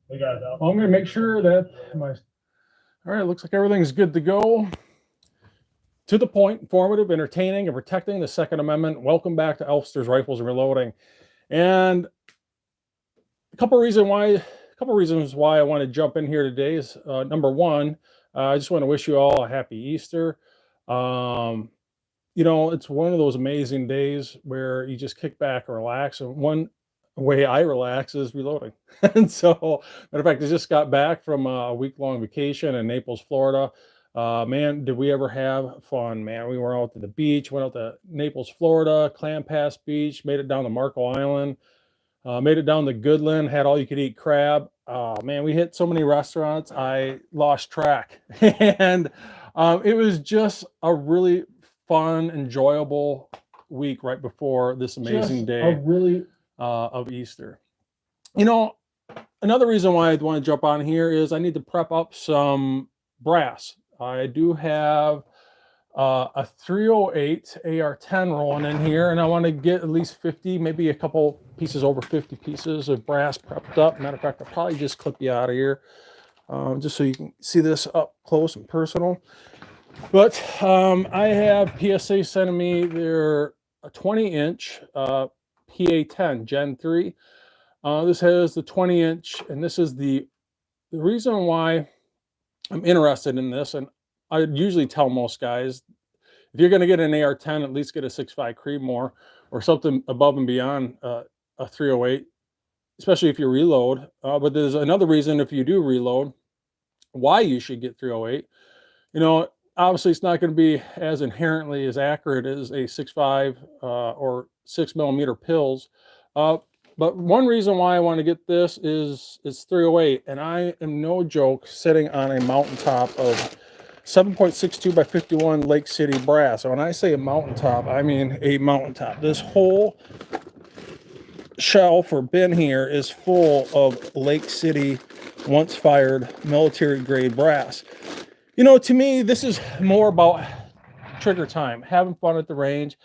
We got it out. I'm going to make sure that my... All right, looks like everything's good to go. To the point, informative, entertaining, and protecting the Second Amendment. Welcome back to Elfster's Rifles and Reloading. And a couple reasons why I want to jump in here today is number one, I just want to wish you all a happy Easter. You know, it's one of those amazing days where you just kick back and relax. And one way I relax is reloading. And so, matter of fact, I just got back from a week-long vacation in Naples, Florida. Man, did we ever have fun, man. We were out to the beach, went out to Naples, Florida, Clam Pass Beach, made it down to Marco Island, made it down to Goodland, had all you could eat crab. Man, we hit so many restaurants, I lost track. And it was just a really fun, enjoyable week right before this amazing day of Easter. You know, another reason why I want to jump on here is I need to prep up some brass. I do have a 308 AR10 rolling in here, and I want to get at least 50, maybe a couple pieces over 50 pieces of brass prepped up. Matter of fact, I'll probably just clip you out of here just so you can see this up close and personal. But I have PSA sending me their 20-inch PA10 Gen 3. This has the 20-inch, and this is the reason why I'm interested in this. And I usually tell most guys, if you're going to get an AR10, at least get a 6.5 Creedmoor or something above and beyond a 308, especially if you reload. But there's another reason, if you do reload, why you should get 308. You know, obviously it's not going to be as inherently as accurate as a 6.5 or 6mm pills. But one reason why I want to get this is it's 308, and I am no joke sitting on a mountaintop of 7.62 by 51 Lake City brass. So when I say a mountaintop, I mean a mountaintop. This whole shelf or bin here is full of Lake City once fired military grade brass. You know, to me, this is more about trigger time, having fun at the range.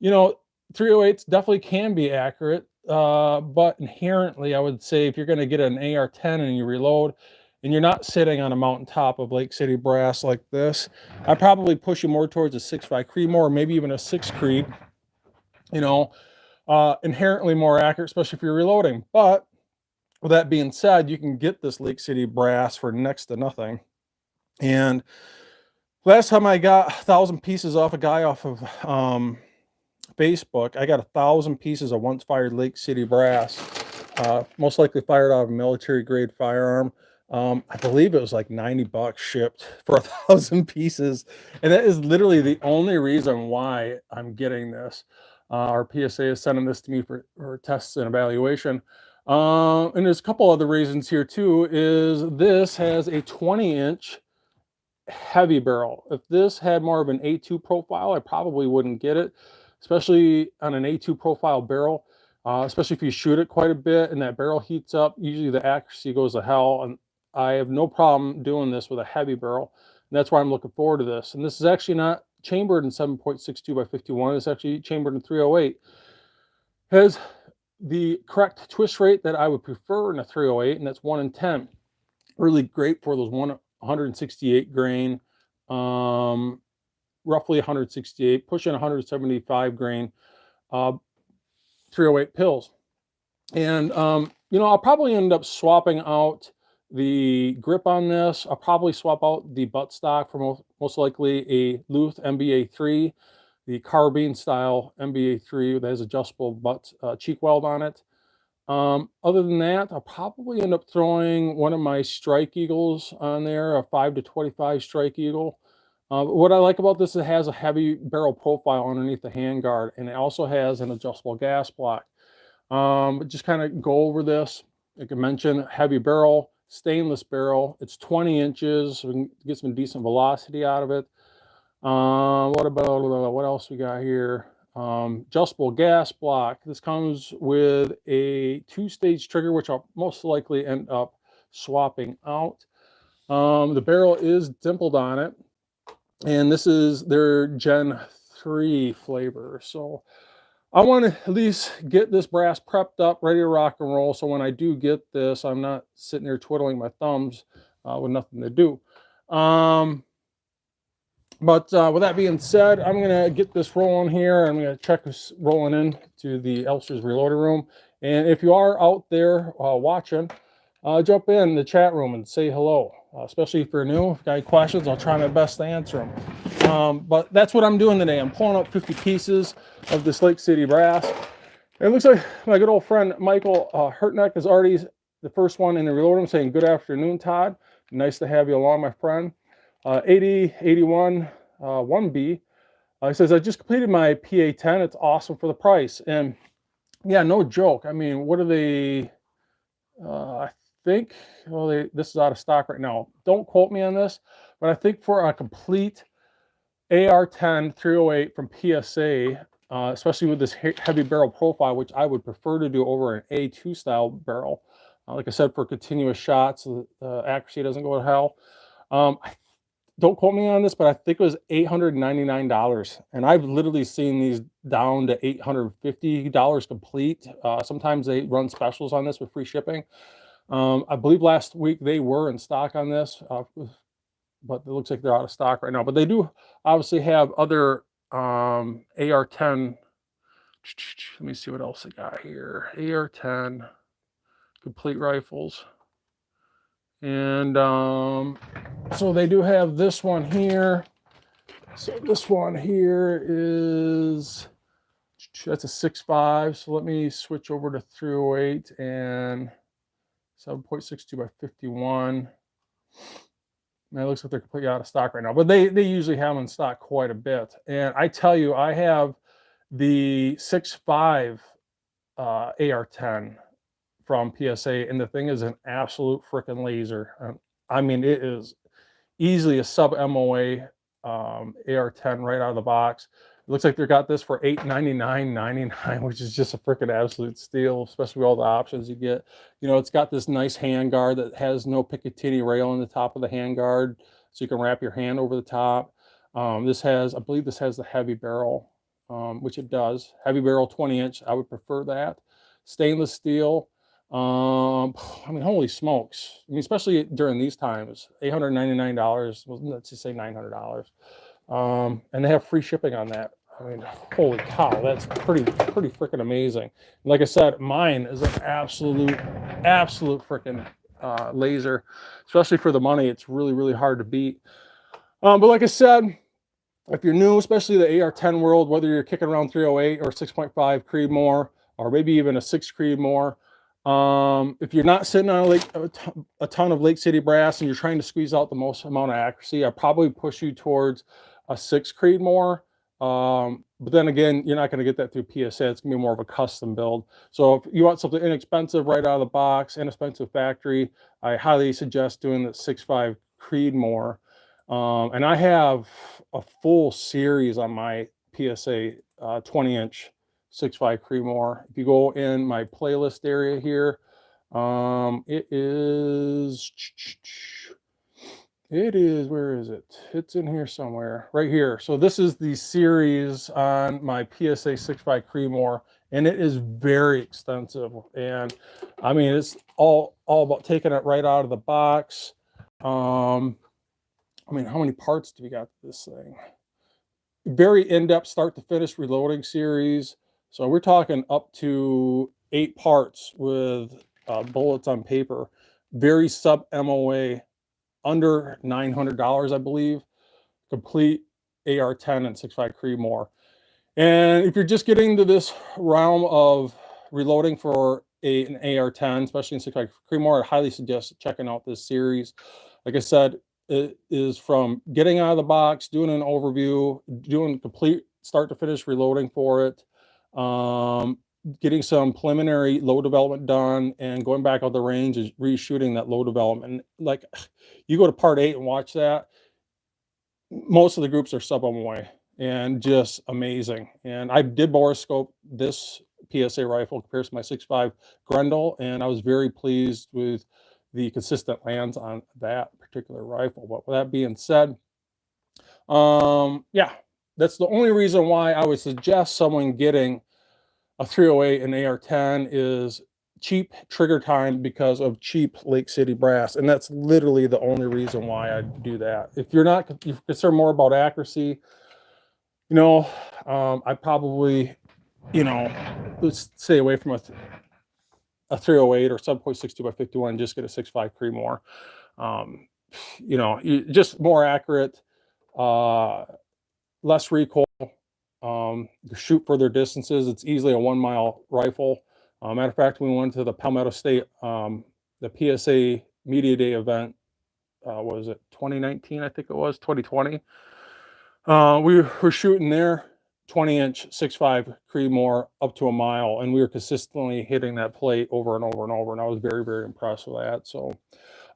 You know, 308s definitely can be accurate, but inherently, I would say if you're going to get an AR10 and you reload, and you're not sitting on a mountaintop of Lake City brass like this, I'd probably push you more towards a 6.5 Creedmoor, or maybe even a 6 Creed. You know, inherently more accurate, especially if you're reloading. But with that being said, you can get this Lake City brass for next to nothing. And last time I got 1,000 pieces off a guy off of Facebook, I got 1,000 pieces of once fired Lake City brass, most likely fired out of a military grade firearm. I believe it was like 90 bucks shipped for 1,000 pieces. And that is literally the only reason why I'm getting this. Our PSA is sending this to me for tests and evaluation. And there's a couple other reasons here too, is this has a 20-inch heavy barrel. If this had more of an A2 profile, I probably wouldn't get it, especially on an A2 profile barrel. Especially if you shoot it quite a bit and that barrel heats up, usually the accuracy goes to hell. And I have no problem doing this with a heavy barrel. And that's why I'm looking forward to this. And this is actually not chambered in 7.62 by 51. It's actually chambered in 308. Has the correct twist rate that I would prefer in a 308, and that's 1 in 10. Really great for those 168 grain, roughly 168, pushing 175 grain 308 pills. And, you know, I'll probably end up swapping out the grip on this. I'll probably swap out the buttstock for most likely a Luth MBA3, the carbine style MBA3 that has adjustable butt cheek weld on it. Other than that, I'll probably end up throwing one of my Strike Eagles on there, a 5 to 25 Strike Eagle. What I like about this, it has a heavy barrel profile underneath the handguard, and it also has an adjustable gas block. Just kind of go over this. Like I mentioned, heavy barrel, stainless barrel. It's 20 inches, so we can get some decent velocity out of it. What else we got here? Adjustable gas block. This comes with a 2-stage trigger, which I'll most likely end up swapping out. The barrel is dimpled on it, and this is their Gen 3 flavor. So I want to at least get this brass prepped up, ready to rock and roll. So when I do get this, I'm not sitting there twiddling my thumbs with nothing to do. But with that being said, I'm going to get this rolling here. I'm going to check this rolling in to the Elfster's reloading room. And if you are out there watching, jump in the chat room and say hello, especially if you're new. If you got any questions, I'll try my best to answer them. But that's what I'm doing today. I'm pulling up 50 pieces of this Lake City brass. It looks like my good old friend Michael Hurtneck is already the first one in the reload room saying, "Good afternoon, Todd. Nice to have you along, my friend." 8081 1B. He says, "I just completed my PA10. It's awesome for the price." And yeah, no joke. I mean, what are they? I think, well, this is out of stock right now. Don't quote me on this, but I think for a complete AR10 308 from PSA, especially with this heavy barrel profile, which I would prefer to do over an A2 style barrel. Like I said, for continuous shots, so the accuracy doesn't go to hell. Don't quote me on this, but I think it was $899. And I've literally seen these down to $850 complete. Sometimes they run specials on this with free shipping. I believe last week they were in stock on this, but it looks like they're out of stock right now. But they do obviously have other AR10. Let me see what else they got here. AR10 complete rifles. And so they do have this one here. So this one here is, that's a 6.5. So let me switch over to 308 and 7.62 by 51. And it looks like they're completely out of stock right now, but they usually have them in stock quite a bit. And I tell you, I have the 6.5 AR10 from PSA, and the thing is an absolute freaking laser. I mean, it is easily a sub MOA AR10 right out of the box. It looks like they got this for $899.99, which is just a freaking absolute steal, especially with all the options you get. You know, it's got this nice hand guard that has no Picatinny rail in the top of the hand guard, so you can wrap your hand over the top. This has, I believe this has the heavy barrel, which it does. Heavy barrel 20-inch, I would prefer that. Stainless steel. I mean, holy smokes. I mean, especially during these times, $899, well, let's just say $900. And they have free shipping on that. I mean, holy cow, that's pretty freaking amazing. Like I said, mine is an absolute freaking laser, especially for the money. It's really hard to beat. But like I said, if you're new, especially the AR10 world, whether you're kicking around 308 or 6.5 Creedmoor, or maybe even a 6 Creedmoor, if you're not sitting on a ton of Lake City brass and you're trying to squeeze out the most amount of accuracy, I'd probably push you towards a 6 Creedmoor. But then again, you're not going to get that through PSA. It's going to be more of a custom build. So if you want something inexpensive right out of the box, inexpensive factory, I highly suggest doing the 6.5 Creedmoor. And I have a full series on my PSA 20-inch 6.5 Creedmoor. If you go in my playlist area here, it is, where is it? It's in here somewhere, right here. So this is the series on my PSA 6.5 Creedmoor, and it is very extensive. And I mean, it's all about taking it right out of the box. I mean, how many parts do we got to this thing? Very in-depth start to finish reloading series. So we're talking up to 8 parts with bullets on paper. Very sub MOA, under $900, I believe. Complete AR10 and 6.5 Creedmoor. And if you're just getting into this realm of reloading for an AR10, especially in 6.5 Creedmoor, I highly suggest checking out this series. Like I said, it is from getting out of the box, doing an overview, doing complete start to finish reloading for it, getting some preliminary load development done, and going back out the range and reshooting that load development. Like, you go to part 8 and watch that, most of the groups are sub MOA and just amazing. And I did borescope this PSA rifle compared to my 6.5 Grendel, and I was very pleased with the consistent lands on that particular rifle. But with that being said, yeah, that's the only reason why I would suggest someone getting a 308 and AR10 is cheap trigger time because of cheap Lake City brass, and that's literally the only reason why I do that. If you're concerned more about accuracy, you know, I probably, you know, let's stay away from a 308 or 7.62 by 51. Just get a 6.5 Creedmoor. You know, just more accurate, less recoil. Shoot further distances. It's easily a 1 mile rifle. Matter of fact, when we went to the Palmetto State, the PSA Media Day event, was it 2019? I think it was 2020. We were shooting there 20-inch 6.5 Creedmoor up to a mile, and we were consistently hitting that plate over and over and over, and I was very, very impressed with that. So,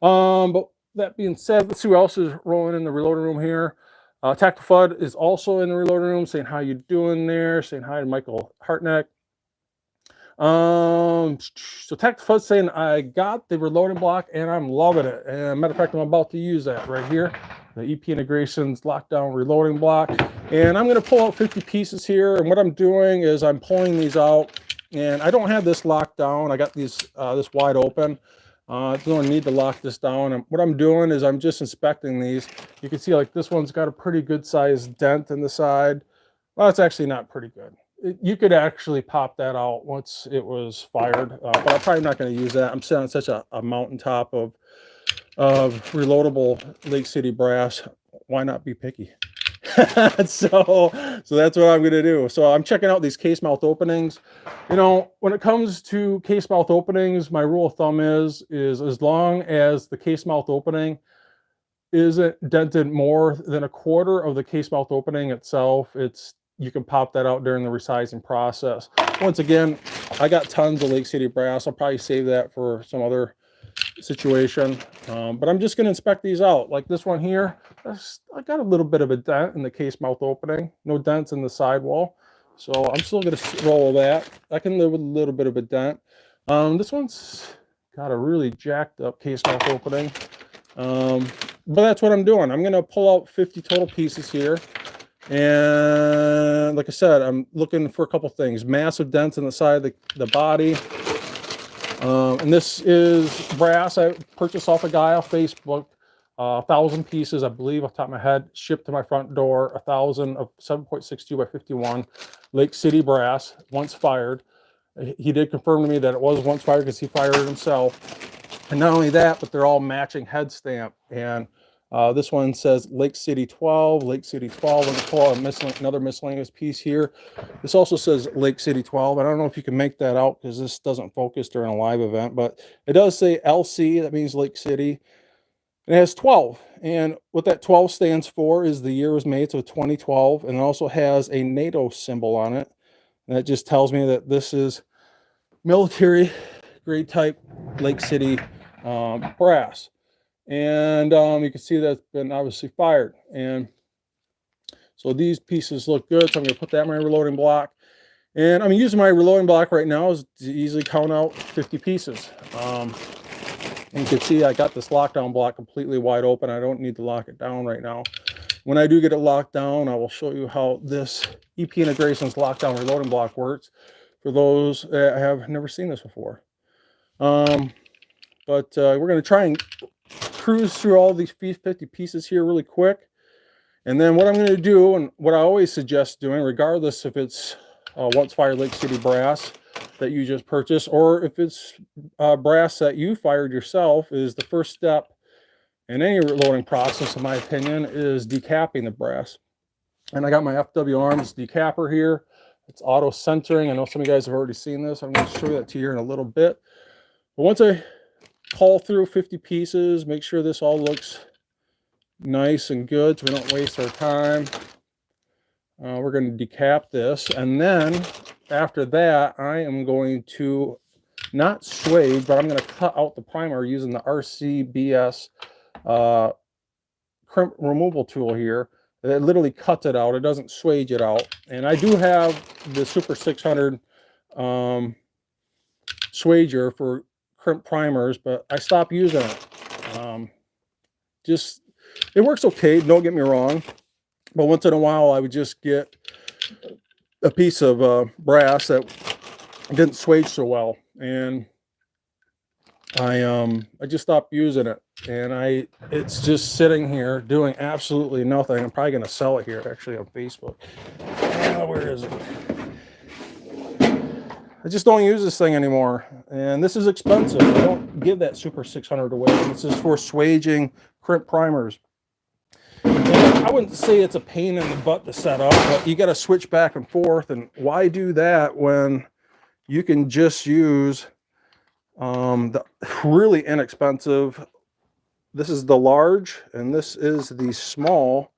but that being said, let's see who else is rolling in the reloading room here. Tactical Fud is also in the reloading room, saying how you doing there, saying hi to Michael Hartneck. So Tactical Fud saying I got the reloading block and I'm loving it. And matter of fact, I'm about to use that right here, the EP Integrations lockdown reloading block. And I'm going to pull out 50 pieces here. And what I'm doing is I'm pulling these out, and I don't have this locked down. I got these this wide open. Don't need to lock this down. And what I'm doing is I'm just inspecting these. You can see like this one's got a pretty good sized dent in the side. Well, it's actually not pretty good. You could actually pop that out once it was fired, but I'm probably not going to use that. I'm sitting on such a mountaintop of reloadable Lake City brass. Why not be picky? so that's what I'm going to do. So I'm checking out these case mouth openings. You know, when it comes to case mouth openings, my rule of thumb is as long as the case mouth opening isn't dented more than a quarter of the case mouth opening itself, you can pop that out during the resizing process. Once again, I got tons of Lake City brass. I'll probably save that for some other situation, but I'm just going to inspect these out. Like this one here, I got a little bit of a dent in the case mouth opening, no dents in the sidewall, so I'm still going to roll that. I can live with a little bit of a dent. This one's got a really jacked up case mouth opening, but that's what I'm doing. I'm going to pull out 50 total pieces here. And like I said, I'm looking for a couple things. Massive dents in the side of the body. And this is brass I purchased off a guy off Facebook. 1,000 pieces, I believe, off the top of my head, shipped to my front door. 1,000 of 7.62 by 51 Lake City brass, once fired. He did confirm to me that it was once fired because he fired it himself. And not only that, but they're all matching head stamp. And this one says Lake City 12, Lake City 12. I'm going to pull out another miscellaneous piece here. This also says Lake City 12. I don't know if you can make that out because this doesn't focus during a live event, but it does say LC. That means Lake City. It has 12. And what that 12 stands for is the year it was made, so 2012. And it also has a NATO symbol on it. And that just tells me that this is military grade type Lake City brass. And you can see that's been obviously fired. And so these pieces look good. So I'm going to put that in my reloading block. And I'm using my reloading block right now is to easily count out 50 pieces. And you can see I got this lockdown block completely wide open. I don't need to lock it down right now. When I do get it locked down, I will show you how this EP Integrations lockdown reloading block works for those that have never seen this before. But we're going to try and cruise through all these 50 pieces here really quick. And then what I'm going to do, and what I always suggest doing, regardless if it's once fired Lake City brass that you just purchased, or if it's brass that you fired yourself, is the first step in any reloading process, in my opinion, is decapping the brass. And I got my FW Arms decapper here. It's auto centering. I know some of you guys have already seen this. I'm going to show that to you here in a little bit. But once I call through 50 pieces, make sure this all looks nice and good so we don't waste our time. We're going to decap this, and then after that I am going to not swage, but I'm going to cut out the primer using the RCBS crimp removal tool here. It literally cuts it out. It doesn't swage it out. And I do have the Super 600 swager for crimp primers, but I stopped using it. It works okay, don't get me wrong, but once in a while I would just get a piece of brass that didn't swage so well, and I just stopped using it, and it's just sitting here doing absolutely nothing. I'm probably going to sell it here actually on Facebook. Where is it? I just don't use this thing anymore, and this is expensive. I don't give that Super 600 away. This is for swaging crimp primers. And I wouldn't say it's a pain in the butt to set up, but you got to switch back and forth, and why do that when you can just use the really inexpensive, this is the large and this is the small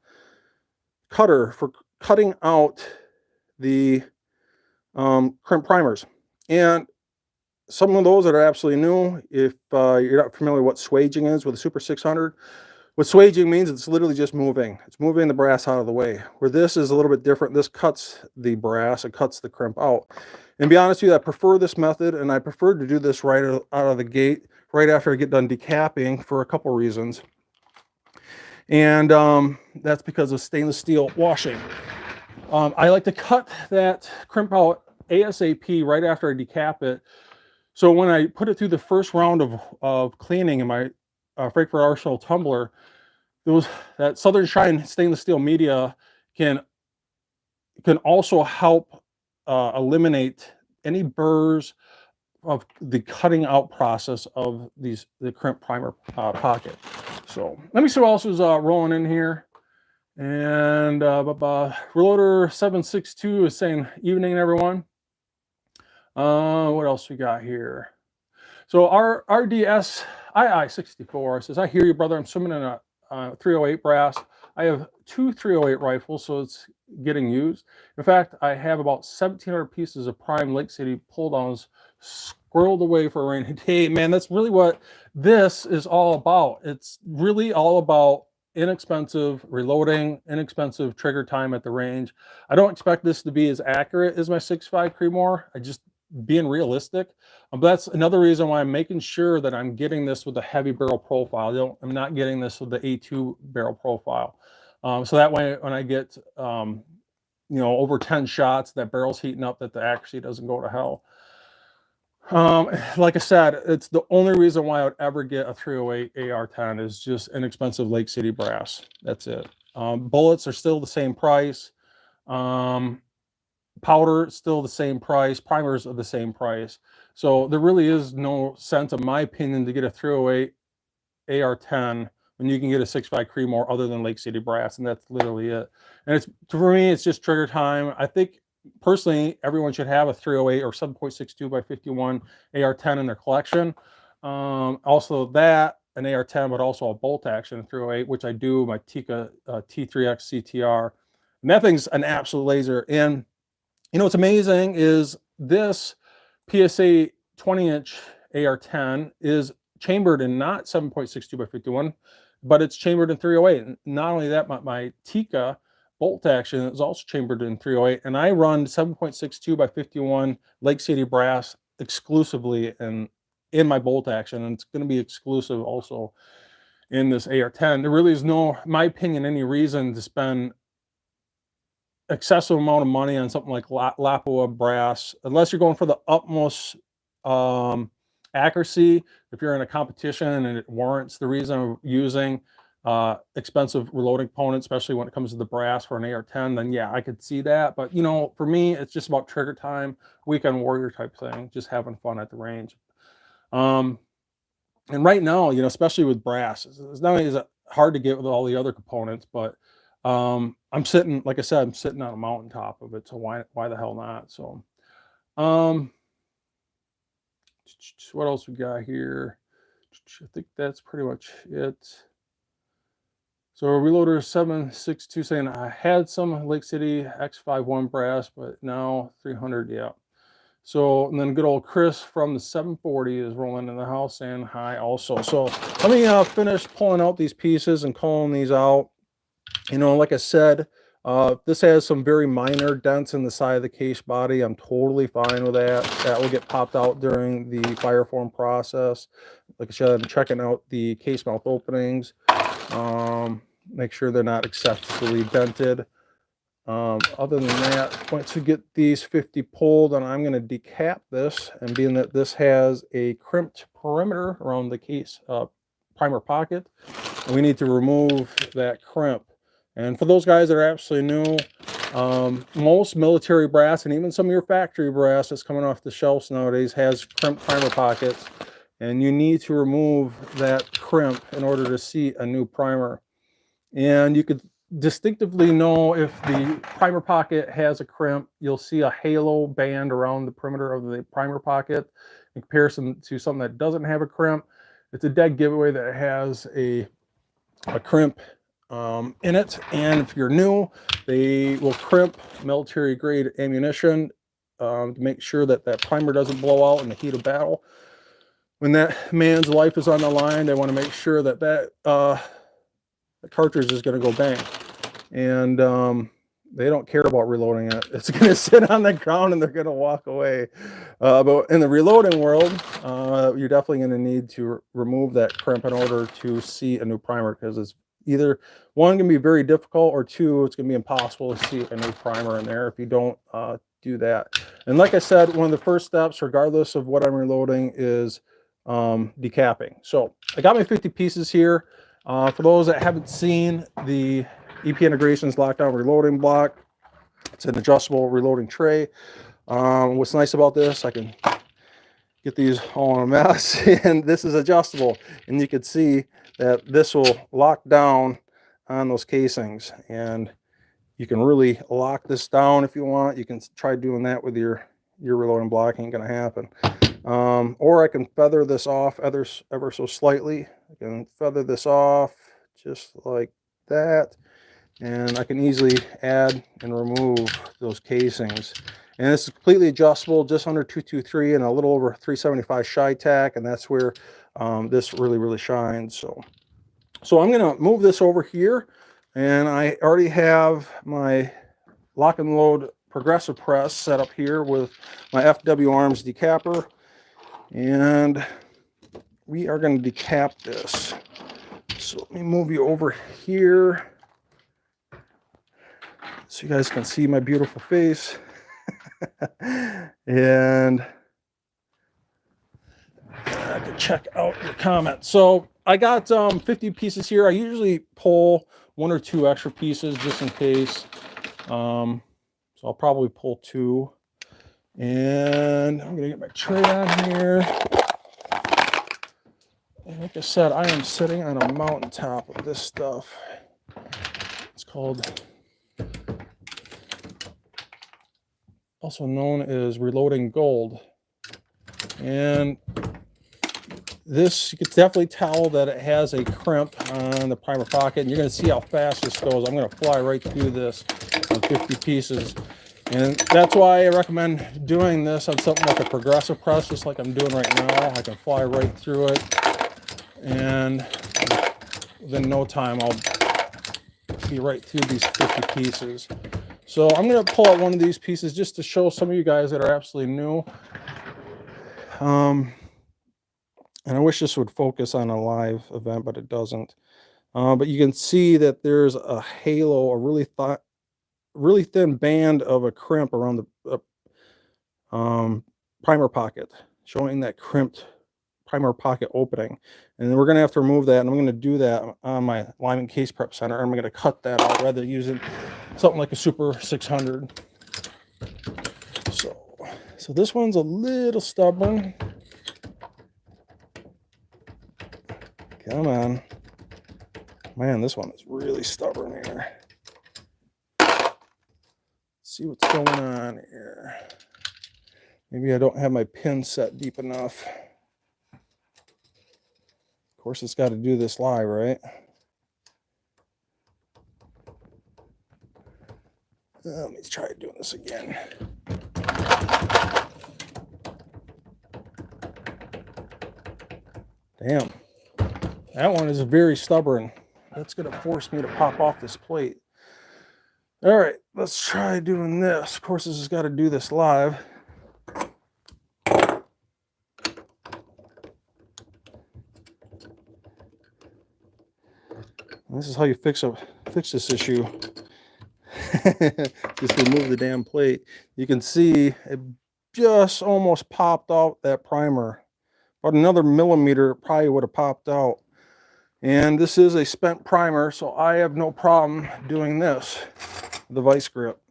cutter for cutting out the crimp primers. And some of those that are absolutely new, if you're not familiar with what swaging is with the Super 600, what swaging means, it's literally just moving. It's moving the brass out of the way. Where this is a little bit different. This cuts the brass, it cuts the crimp out. And to be honest with you, I prefer this method, and I prefer to do this right out of the gate, right after I get done decapping, for a couple reasons. And that's because of stainless steel washing. I like to cut that crimp out ASAP right after I decap it. So when I put it through the first round of cleaning in my Frankfurt Arsenal tumbler, that Southern Shine stainless steel media can also help eliminate any burrs of the cutting out process of the crimp primer pocket. So let me see what else is rolling in here. And Reloader 762 is saying, "Evening, everyone." What else we got here? So our RDS II64 says, "I hear you, brother. I'm swimming in a 308 brass. I have 2 308 rifles, so it's getting used. In fact, I have about 1,700 pieces of prime Lake City pull-downs squirreled away for a rainy day." Man, that's really what this is all about. It's really all about inexpensive reloading, inexpensive trigger time at the range. I don't expect this to be as accurate as my 6.5 Creedmoor. I just being realistic. But that's another reason why I'm making sure that I'm getting this with a heavy barrel profile. I'm not getting this with the A2 barrel profile. So that way, when I get over 10 shots, that barrel's heating up, that the accuracy doesn't go to hell. Like I said, it's the only reason why I would ever get a 308 AR10 is just inexpensive Lake City brass. That's it. Bullets are still the same price. Powder still the same price. Primers are the same price. So there really is no sense, in my opinion, to get a 308 AR10 when you can get a 6.5 Creedmoor other than Lake City brass, and that's literally it. And for me, it's just trigger time. I think personally, everyone should have a 308 or 7.62 by 51 AR10 in their collection. Also that, an AR10, but also a bolt action 308, which I do, my Tikka T3X CTR. And that thing's an absolute laser. And what's amazing is this PSA 20-inch AR10 is chambered in not 7.62 by 51, but it's chambered in 308. And not only that, my Tikka bolt action is also chambered in 308, and I run 7.62 by 51 Lake City brass exclusively in my bolt action, and it's going to be exclusive also in this AR10. There really is no, in my opinion, any reason to spend excessive amount of money on something like Lapua brass, unless you're going for the utmost accuracy. If you're in a competition and it warrants the reason of using expensive reloading components, especially when it comes to the brass for an AR10, then yeah, I could see that. But for me, it's just about trigger time, weekend warrior type thing, just having fun at the range. And right now, especially with brass, it's not only is it hard to get with all the other components, but I'm sitting, like I said, I'm sitting on a mountaintop of it, so why the hell not? So what else we got here? I think that's pretty much it. So Reloader 762 saying, "I had some Lake City X51 brass, but now 300, yeah." So, and then good old Chris from the 740 is rolling in the house saying hi also. So let me finish pulling out these pieces and calling these out. Like I said, this has some very minor dents in the side of the case body. I'm totally fine with that. That will get popped out during the fireform process. Like I said, I'm checking out the case mouth openings. Make sure they're not excessively dented. Other than that, once you get these 50 pulled, and I'm going to decap this, and being that this has a crimped perimeter around the case primer pocket, we need to remove that crimp. And for those guys that are absolutely new, most military brass and even some of your factory brass that's coming off the shelves nowadays has crimped primer pockets, and you need to remove that crimp in order to see a new primer. And you could distinctively know if the primer pocket has a crimp. You'll see a halo band around the perimeter of the primer pocket in comparison to something that doesn't have a crimp. It's a dead giveaway that it has a crimp in it. And if you're new, they will crimp military grade ammunition to make sure that that primer doesn't blow out in the heat of battle. When that man's life is on the line, they want to make sure that the cartridge is going to go bang. And they don't care about reloading it. It's going to sit on the ground and they're going to walk away. But in the reloading world, you're definitely going to need to remove that crimp in order to see a new primer, because it's either one, going to be very difficult, or two, it's going to be impossible to see a new primer in there if you don't do that. And like I said, one of the first steps, regardless of what I'm reloading, is decapping. So I got my 50 pieces here. For those that haven't seen the EP Integrations Lockdown Reloading Block, it's an adjustable reloading tray. What's nice about this, I can get these all in a mess, and this is adjustable, and you can see that this will lock down on those casings, and you can really lock this down if you want. You can try doing that with your reloading block. Ain't gonna happen. Or I can feather this off ever so slightly. I can feather this off just like that, and I can easily add and remove those casings. And it's completely adjustable, just under 223 and a little over 375 shy tack, and that's where this really shines. So I'm gonna move this over here, and I already have my lock and load progressive press set up here with my FW Arms decapper, and we are going to decap this. So let me move you over here so you guys can see my beautiful face. And I can check out your comments. So I got 50 pieces here. I usually pull 1 or 2 extra pieces just in case. So I'll probably pull 2. And I'm gonna get my tray on here. And like I said, I am sitting on a mountaintop of this stuff. It's called, also known as reloading gold. And this, you can definitely tell that it has a crimp on the primer pocket, and you're going to see how fast this goes. I'm going to fly right through this on 50 pieces. And that's why I recommend doing this on something like a progressive press, just like I'm doing right now. I can fly right through it, and within no time I'll be right through these 50 pieces. So I'm going to pull out one of these pieces just to show some of you guys that are absolutely new. And I wish this would focus on a live event, but it doesn't. But you can see that there's a halo, a really thin band of a crimp around the primer pocket, showing that crimped primer pocket opening. And then we're going to have to remove that, and I'm going to do that on my Lyman Case Prep Center. I'm going to cut that out rather than using something like a Super 600. So this one's a little stubborn. Come on. Man, this one is really stubborn here. Let's see what's going on here. Maybe I don't have my pin set deep enough. Of course, it's got to do this live, right? Let me try doing this again. Damn. That one is very stubborn. That's going to force me to pop off this plate. All right, let's try doing this. Of course, this has got to do this live. This is how you fix this issue. just remove the damn plate. You can see it just almost popped out that primer. About another millimeter, it probably would have popped out. And this is a spent primer, so I have no problem doing this, the vice grip.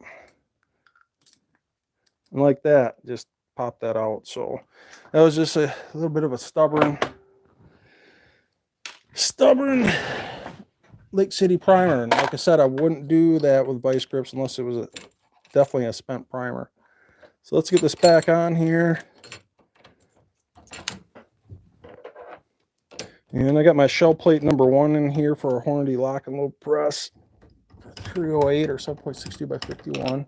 And like that, just pop that out. So that was just a little bit of a stubborn Lake City primer. And like I said, I wouldn't do that with vice grips unless it was definitely a spent primer. So let's get this back on here. And I got my shell plate number 1 in here for a Hornady lock and load press for 308 or 7.62 by 51.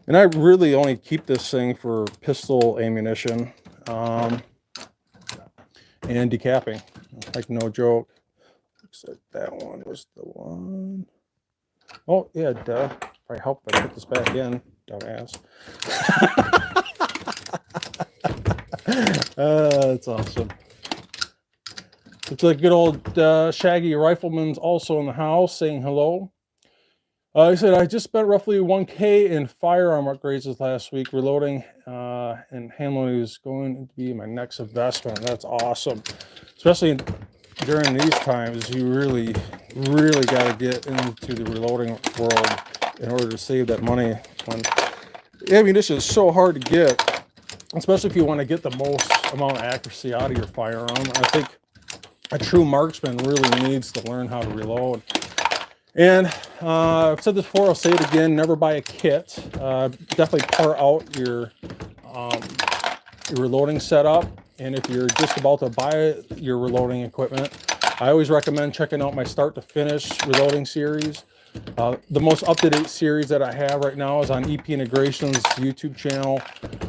And I really only keep this thing for pistol ammunition and decapping, like no joke. Looks like that one was the one. Oh yeah, duh. Probably help if I put this back in, dumbass. That's awesome. Looks like good old Shaggy Rifleman's also in the house saying hello. He said, I just spent roughly $1K in firearm upgrades this last week. Reloading and handloading is going to be my next investment. That's awesome. Especially during these times, you really got to get into the reloading world in order to save that money. When ammunition is so hard to get, especially if you want to get the most amount of accuracy out of your firearm. I think a true marksman really needs to learn how to reload. And I've said this before, I'll say it again, never buy a kit. Definitely part out your reloading setup. And if you're just about to buy your reloading equipment, I always recommend checking out my start to finish reloading series. The most up-to-date series that I have right now is on EP Integrations YouTube channel.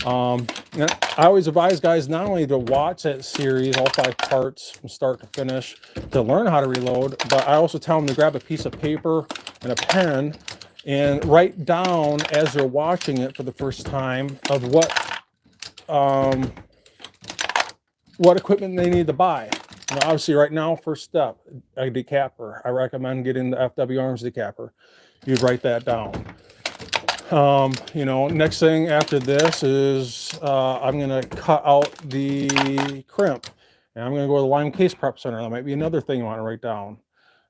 And I always advise guys not only to watch that series, all 5 parts from start to finish, to learn how to reload, but I also tell them to grab a piece of paper and a pen and write down as they're watching it for the first time of what equipment they need to buy. Now, obviously, right now, first step, a decapper. I recommend getting the FW Arms decapper. You'd write that down. You know, next thing after this is I'm going to cut out the crimp. And I'm going to go to the Lime Case Prep Center. That might be another thing you want to write down.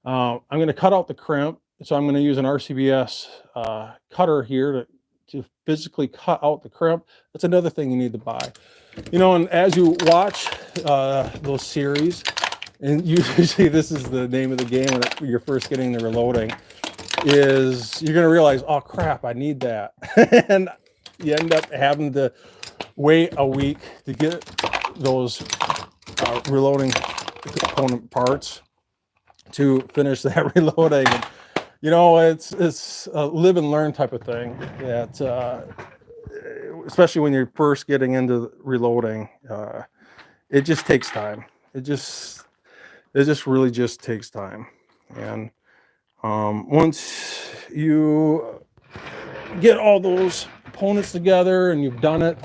I'm going to cut out the crimp. So I'm going to use an RCBS cutter here to physically cut out the crimp. That's another thing you need to buy. You know, and as you watch those series, and usually this is the name of the game when you're first getting the reloading, is you're going to realize, oh crap, I need that. And you end up having to wait a week to get those reloading component parts to finish that reloading. And, you know, it's a live and learn type of thing. That especially when you're first getting into reloading, it just takes time. It just really just takes time. And once you get all those components together and you've done it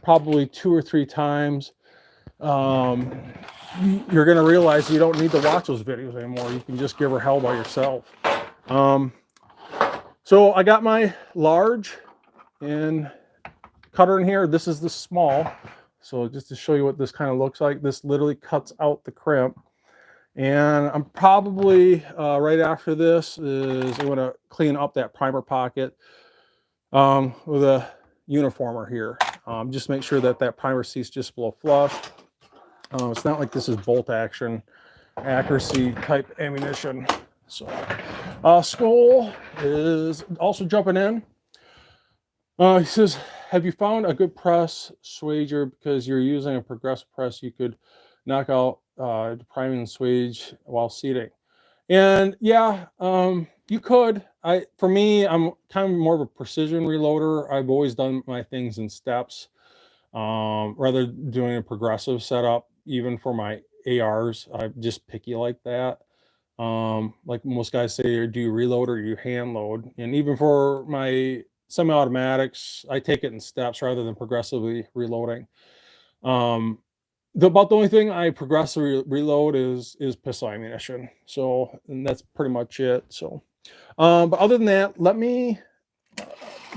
probably 2 or 3 times, you're going to realize you don't need to watch those videos anymore. You can just give her hell by yourself. So I got my large and cutter in here. This is the small. So just to show you what this kind of looks like, this literally cuts out the crimp. And I'm probably right after this is I'm going to clean up that primer pocket with a uniformer here. Just make sure that that primer seats just below flush. It's not like this is bolt action accuracy type ammunition. So Skull is also jumping in. He says, have you found a good press swager? Because you're using a progressive press, you could knock out the priming and swage while seating. And yeah, you could. For me, I'm kind of more of a precision reloader. I've always done my things in steps, rather than doing a progressive setup. Even for my ARs, I'm just picky like that. Like most guys say, do you reload or you hand load? And even for my semi-automatics, I take it in steps rather than progressively reloading. About the only thing I progressively reload is pistol ammunition. So, and that's pretty much it. So, but other than that, let me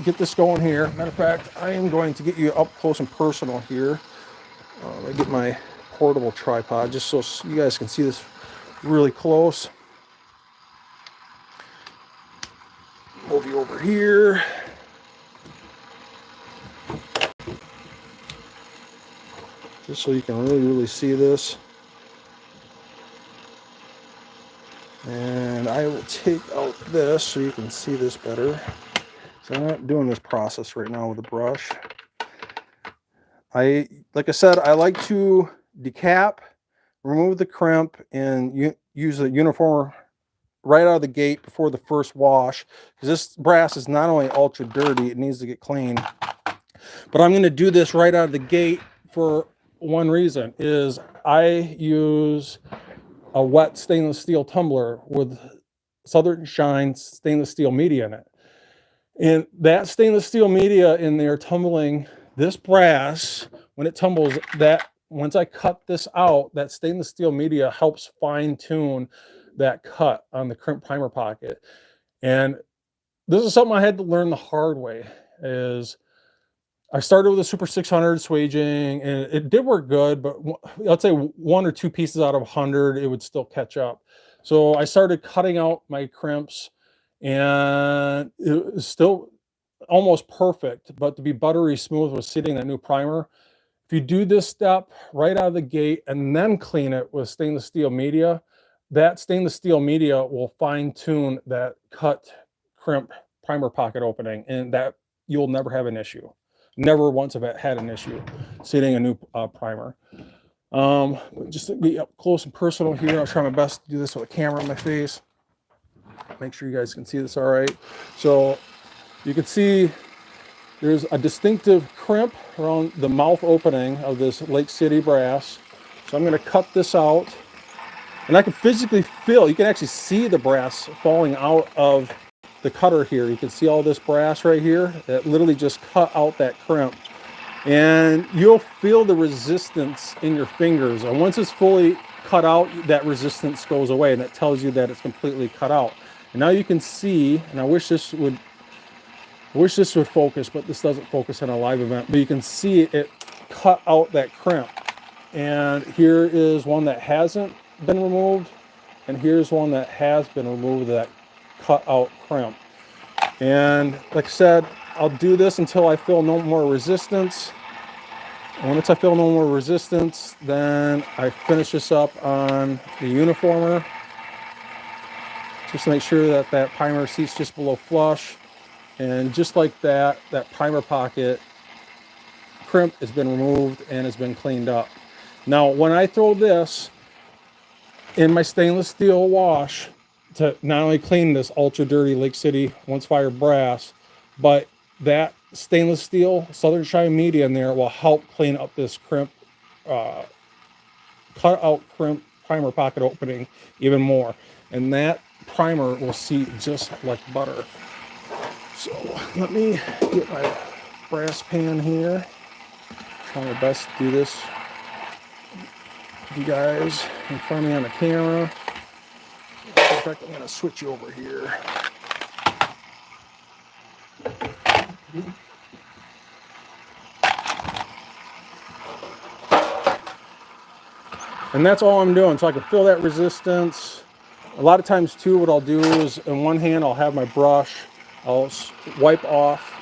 get this going here. Matter of fact, I am going to get you up close and personal here. I get my portable tripod just so you guys can see this really close. Move you over here. Just so you can really see this. And I will take out this so you can see this better. So I'm not doing this process right now with a brush. Like I said, I like to decap, remove the crimp, and use a uniformer right out of the gate before the first wash, because this brass is not only ultra dirty, it needs to get clean. But I'm going to do this right out of the gate for one reason, is I use a wet stainless steel tumbler with Southern Shine stainless steel media in it. And that stainless steel media in there tumbling this brass, when it tumbles, that once I cut this out, that stainless steel media helps fine tune that cut on the crimp primer pocket. And this is something I had to learn the hard way. Is I started with a Super 600 swaging, and it did work good, but let's say 1 or 2 pieces out of 100, it would still catch up. So I started cutting out my crimps, and it was still almost perfect, but to be buttery smooth with seating that new primer, if you do this step right out of the gate and then clean it with stainless steel media, that stainless steel media will fine tune that cut crimp primer pocket opening, and that you'll never have an issue. Never once have had an issue seating a new primer. Just to be up close and personal here, I'll try my best to do this with a camera in my face. Make sure you guys can see this all right. So you can see there's a distinctive crimp around the mouth opening of this Lake City brass. So I'm going to cut this out, and I can physically feel, you can actually see the brass falling out of the cutter here. You can see all this brass right here that literally just cut out that crimp, and you'll feel the resistance in your fingers, and once it's fully cut out, that resistance goes away, and that tells you that it's completely cut out. And now you can see, and I wish this would focus, but this doesn't focus on a live event, but you can see it cut out that crimp. And here is one that hasn't been removed, and here's one that has been removed, that cut out crimp. And like I said, I'll do this until I feel no more resistance. And once I feel no more resistance, then I finish this up on the uniformer, just to make sure that that primer seats just below flush. And just like that, that primer pocket crimp has been removed and has been cleaned up. Now, when I throw this in my stainless steel wash to not only clean this ultra dirty Lake City once fired brass, but that stainless steel Southern Shine media in there will help clean up this crimp, cut out crimp primer pocket opening even more. And that primer will seat just like butter. So let me get my brass pan here. Try my best to do this with you guys in front of me on the camera. In fact, I'm going to switch you over here. And that's all I'm doing, so I can feel that resistance. A lot of times too, what I'll do is in one hand I'll have my brush, I'll wipe off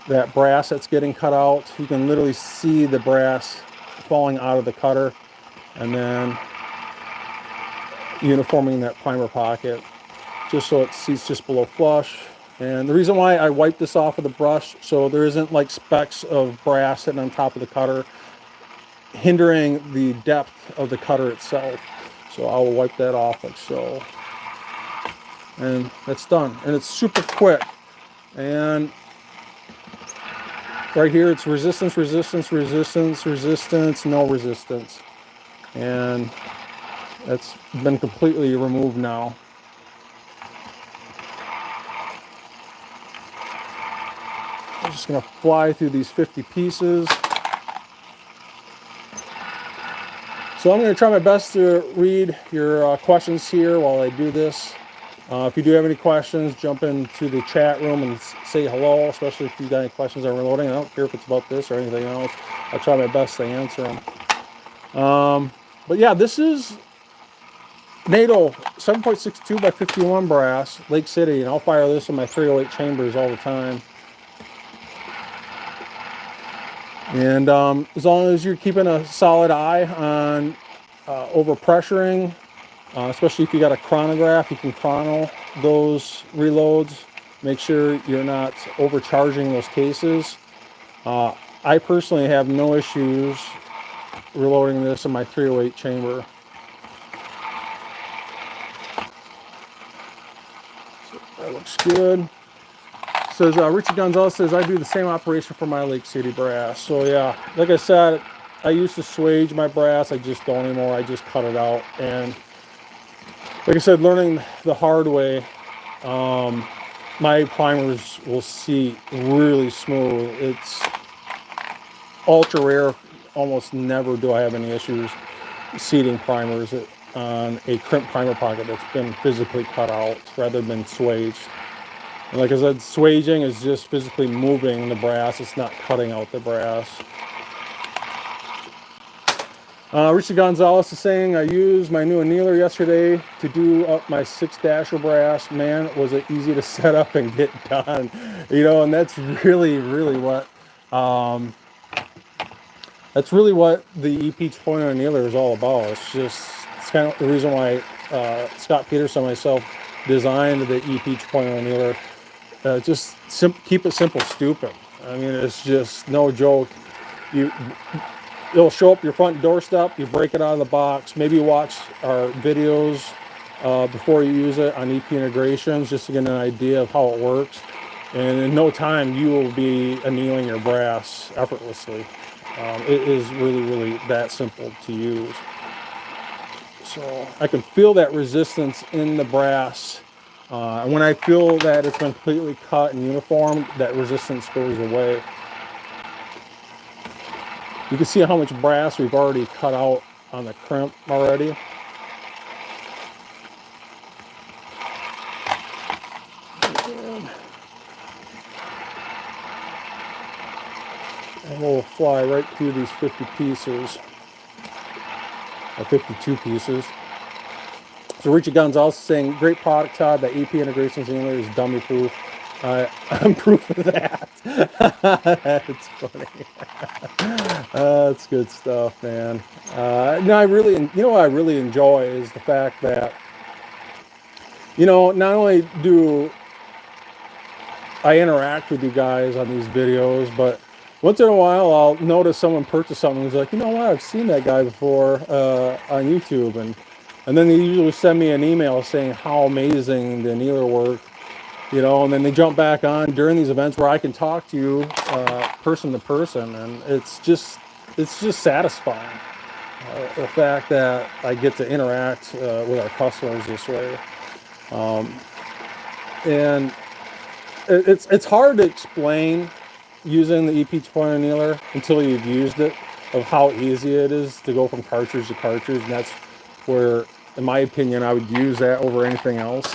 that brass that's getting cut out. You can literally see the brass falling out of the cutter, and then uniforming that primer pocket just so it seats just below flush. And the reason why I wipe this off with a brush, so there isn't like specks of brass sitting on top of the cutter hindering the depth of the cutter itself. So I will wipe that off like so, and that's done. And it's super quick. And right here it's resistance, resistance, resistance, resistance, no resistance. And that's been completely removed now. I'm just going to fly through these 50 pieces. So I'm going to try my best to read your questions here while I do this. If you do have any questions, jump into the chat room and say hello, especially if you've got any questions on reloading. I don't care if it's about this or anything else. I'll try my best to answer them. But yeah, this is NATO 7.62 by 51 brass, Lake City, and I'll fire this in my 308 chambers all the time. And as long as you're keeping a solid eye on overpressuring, especially if you got a chronograph, you can chrono those reloads. Make sure you're not overcharging those cases. I personally have no issues reloading this in my 308 chamber. So that looks good. Says Richie Gonzalez says I do the same operation for my Lake City brass. So yeah, like I said, I used to swage my brass. I just don't anymore. I just cut it out. And like I said, learning the hard way, my primers will seat really smooth. It's ultra rare. Almost never do I have any issues seating primers on a crimp primer pocket that's been physically cut out rather than swaged. And like I said, swaging is just physically moving the brass. It's not cutting out the brass. Richie Gonzalez is saying, I used my new annealer yesterday to do up my 6-dasher brass. Man, was it easy to set up and get done. You know, and that's really what the EP 2.0 annealer is all about. It's kind of the reason why Scott Peterson and myself designed the EP 2.0 annealer. Just keep it simple, stupid. I mean, it's just no joke. It'll show up your front doorstep. You break it out of the box. Maybe watch our videos before you use it on EP integrations, just to get an idea of how it works. And in no time, you will be annealing your brass effortlessly. It is really that simple to use. So I can feel that resistance in the brass. And when I feel that it's completely cut and uniform, that resistance goes away. You can see how much brass we've already cut out on the crimp already. And we'll fly right through these 50 pieces, or 52 pieces. So Richie Gonzalez is saying, great product, Todd. The AP integrations annealer is dummy proof. I'm proof of that. That's funny. That's good stuff, man. No, what I really enjoy is the fact that, you know, not only do I interact with you guys on these videos, but once in a while I'll notice someone purchase something who's like, you know what, I've seen that guy before on YouTube, and then they usually send me an email saying how amazing the annealer worked, you know, and then they jump back on during these events where I can talk to you person to person, and it's just satisfying, the fact that I get to interact with our customers this way. And it's hard to explain using the EP 2.0 annealer until you've used it, of how easy it is to go from cartridge to cartridge, and that's where, in my opinion, I would use that over anything else,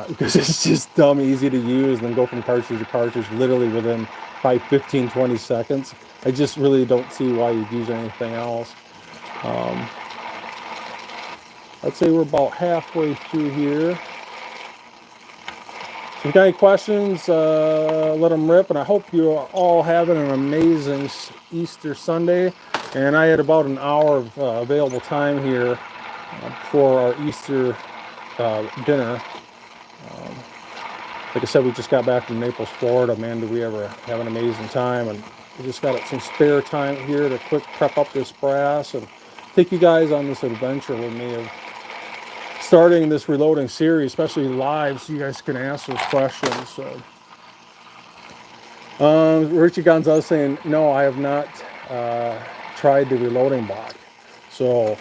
because it's just dumb easy to use, and then go from cartridge to cartridge literally within probably 15-20 seconds. I just really don't see why you'd use anything else. I'd say we're about halfway through here. So if you've got any questions, let them rip, and I hope you are all having an amazing Easter Sunday. And I had about an hour of available time here for our Easter dinner. Like I said, we just got back from Naples, Florida. Man, did we ever have an amazing time. And we just got some spare time here to quick prep up this brass and take you guys on this adventure with me of starting this reloading series, especially live, so you guys can ask those questions. So, Richie Gonzalez saying, no, I have not tried the reloading block. So,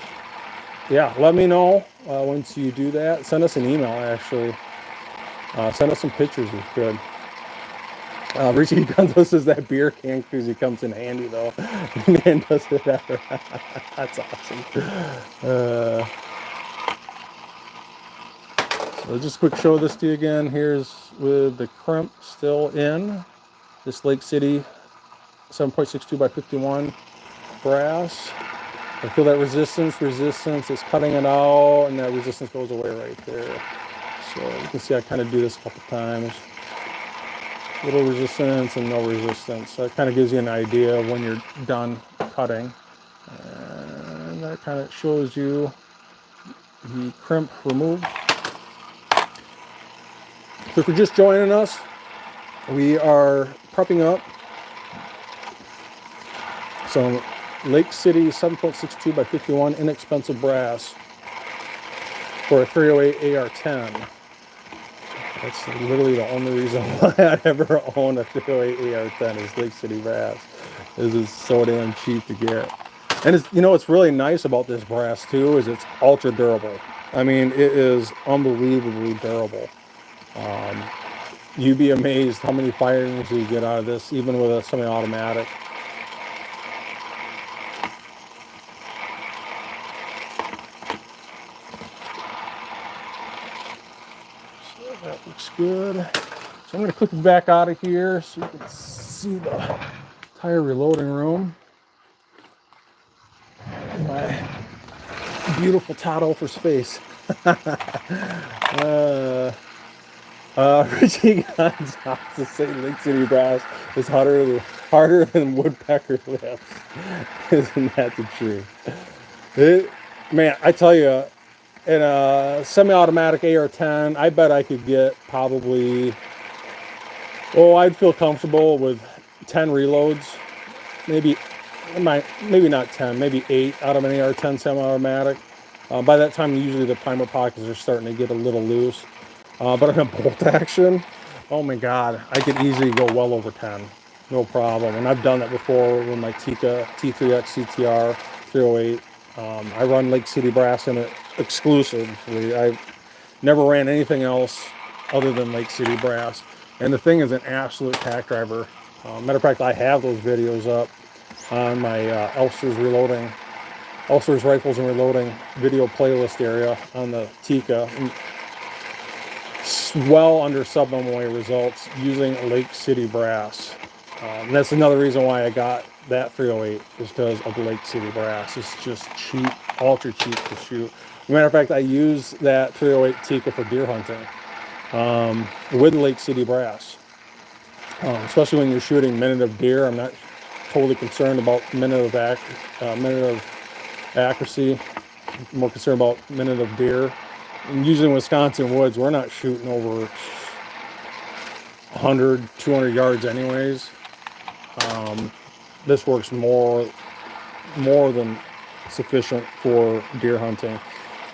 yeah, let me know once you do that. Send us an email, actually. Send us some pictures if you could. Richie Gonzo says that beer can koozie comes in handy though. Man does it ever. That's awesome. So just quick show this to you again. Here's with the crimp still in this Lake City 7.62 by 51 brass. I feel that resistance is cutting it out, and that resistance goes away right there. So you can see I kind of do this a couple times. Little resistance and no resistance. So that kind of gives you an idea of when you're done cutting. And that kind of shows you the crimp removed. So if you're just joining us, we are prepping up some Lake City 7.62 by 51 inexpensive brass for a 308 AR10. That's literally the only reason why I ever own a 308 AR10 is Lake City brass. This is so damn cheap to get. And it's, you know, what's really nice about this brass too is it's ultra durable. I mean, it is unbelievably durable. You'd be amazed how many firings you get out of this, even with a semi-automatic. That looks good. So I'm going to click it back out of here so you can see the tire reloading room. My beautiful Todd Olfer's face. Richie Gonzalez is saying Lake City brass is harder than woodpecker lips. Isn't that the truth? Man, I tell you, in a semi-automatic AR10, I bet I could get probably, I'd feel comfortable with 10 reloads, maybe not 10, maybe 8 out of an AR10 semi-automatic. By that time, usually the primer pockets are starting to get a little loose. But in a bolt action, oh my God, I could easily go well over 10, no problem. And I've done that before with my Tika T3X CTR 308. I run Lake City brass in it exclusively. I never ran anything else other than Lake City brass. And the thing is an absolute tack driver. Matter of fact, I have those videos up on my Elfster's Rifles and Reloading video playlist area on the Tika. And well under sub-MOA results using Lake City brass. And that's another reason why I got that 308 is because of the Lake City brass. It's just cheap, ultra cheap to shoot. As a matter of fact, I use that 308 Tika for deer hunting with Lake City brass. Especially when you're shooting minute of deer. I'm not totally concerned about minute of accuracy. I'm more concerned about minute of deer. And usually in Wisconsin woods, we're not shooting over 100, 200 yards anyways. This works more than sufficient for deer hunting.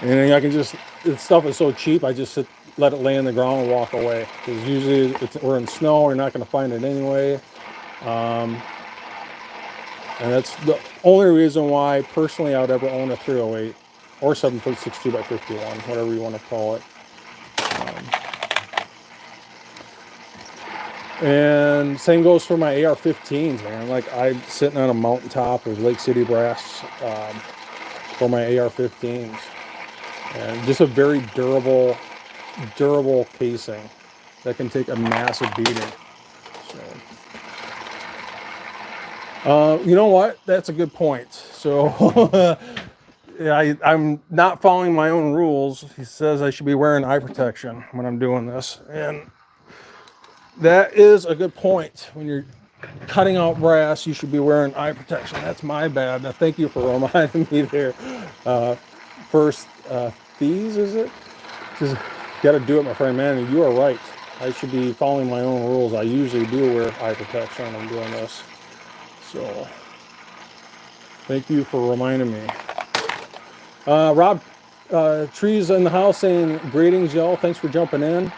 And I can just, this stuff is so cheap, I just let it lay on the ground and walk away. Because usually we're in snow, you're not going to find it anyway. And that's the only reason why personally I would ever own a 308 or 7.62 by 51, whatever you want to call it. And same goes for my AR-15s, man. Like I'm sitting on a mountaintop with Lake City brass for my AR-15s, and just a very durable casing that can take a massive beating. So, you know what? That's a good point. So. I'm not following my own rules. He says I should be wearing eye protection when I'm doing this. And that is a good point. When you're cutting out brass, you should be wearing eye protection. That's my bad. Now, thank you for reminding me there. First, these, is it? Just got to do it, my friend, man. And you are right. I should be following my own rules. I usually do wear eye protection when I'm doing this. So, thank you for reminding me. Rob Trees in the house saying greetings, y'all. Thanks for jumping in,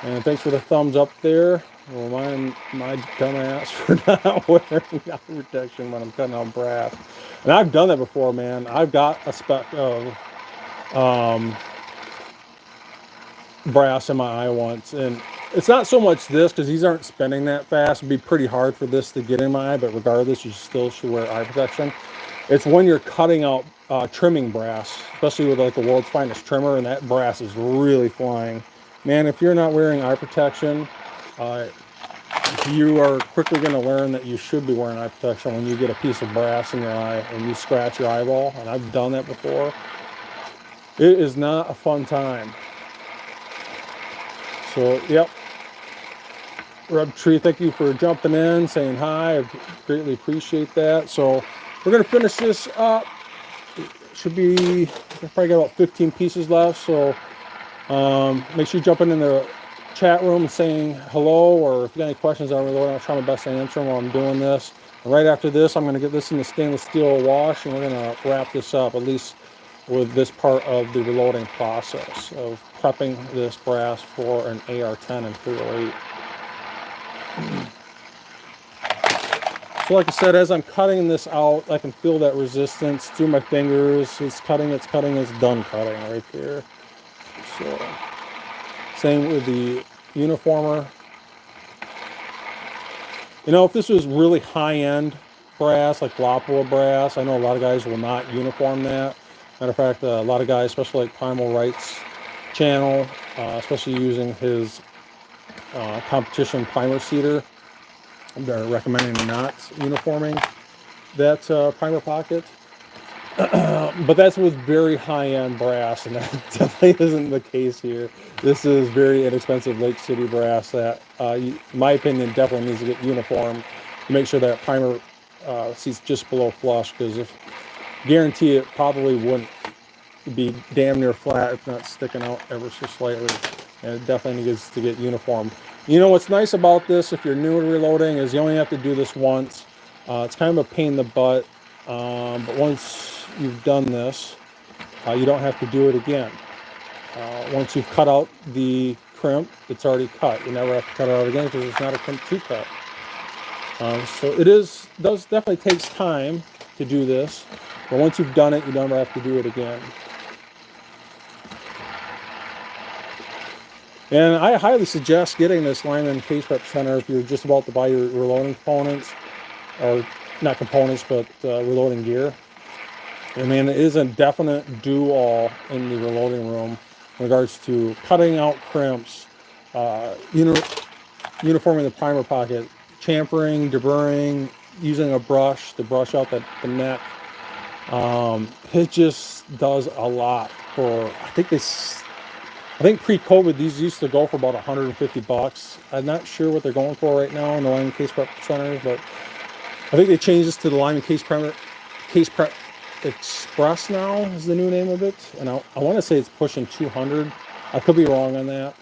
and thanks for the thumbs up there. Remind my dumbass for not wearing eye protection when I'm cutting out brass. And I've done that before, man. I've got a speck of brass in my eye once, and It's not so much this, because these aren't spinning that fast. It'd be pretty hard for this to get in my eye, but regardless, you still should wear eye protection. It's when you're cutting out trimming brass, especially with like the world's finest trimmer, and that brass is really flying. Man, if you're not wearing eye protection, you are quickly going to learn that you should be wearing eye protection when you get a piece of brass in your eye and you scratch your eyeball, and I've done that before. It is not a fun time. So, yep. Rub Tree, thank you for jumping in, saying hi. I greatly appreciate that. So, we're going to finish this up. It should be, probably got about 15 pieces left. So, make sure you jump in the chat room and saying hello, or if you got any questions on reloading, I'll try my best to answer them while I'm doing this. And right after this, I'm going to get this in the stainless steel wash, and we're going to wrap this up, at least with this part of the reloading process of prepping this brass for an AR10 and 308. So like I said, as I'm cutting this out, I can feel that resistance through my fingers. It's cutting, it's done cutting right there. So, same with the uniformer. You know, if this was really high-end brass, like Lopwa brass, I know a lot of guys will not uniform that. Matter of fact, a lot of guys, especially like Primal Rights channel, especially using his competition primer seeder, they're recommending not uniforming that primer pocket. But that's with very high-end brass, and that definitely isn't the case here. This is very inexpensive Lake City brass that, in my opinion, definitely needs to get uniformed to make sure that primer seats just below flush, because if guarantee it probably wouldn't be damn near flat, if not sticking out ever so slightly, and it definitely needs to get uniformed. You know what's nice about this, if you're new to reloading, is you only have to do this once. It's kind of a pain in the butt, but once you've done this, you don't have to do it again. Once you've cut out the crimp, it's already cut. You never have to cut it out again because it's not a crimp to cut. So it does definitely takes time to do this, but once you've done it, you never have to do it again. And I highly suggest getting this Lyman Case Prep Center if you're just about to buy your reloading components, or not components, but reloading gear. I mean, it is a definite do-all in the reloading room in regards to cutting out crimps, uniforming the primer pocket, chamfering, deburring, using a brush to brush out the neck. It just does a lot for, I think pre-COVID, these used to go for about 150 bucks. I'm not sure what they're going for right now in the Lyman Case Prep Center, but I think they changed this to the Lyman Case Prep Express now is the new name of it. And I want to say it's pushing 200. I could be wrong on that.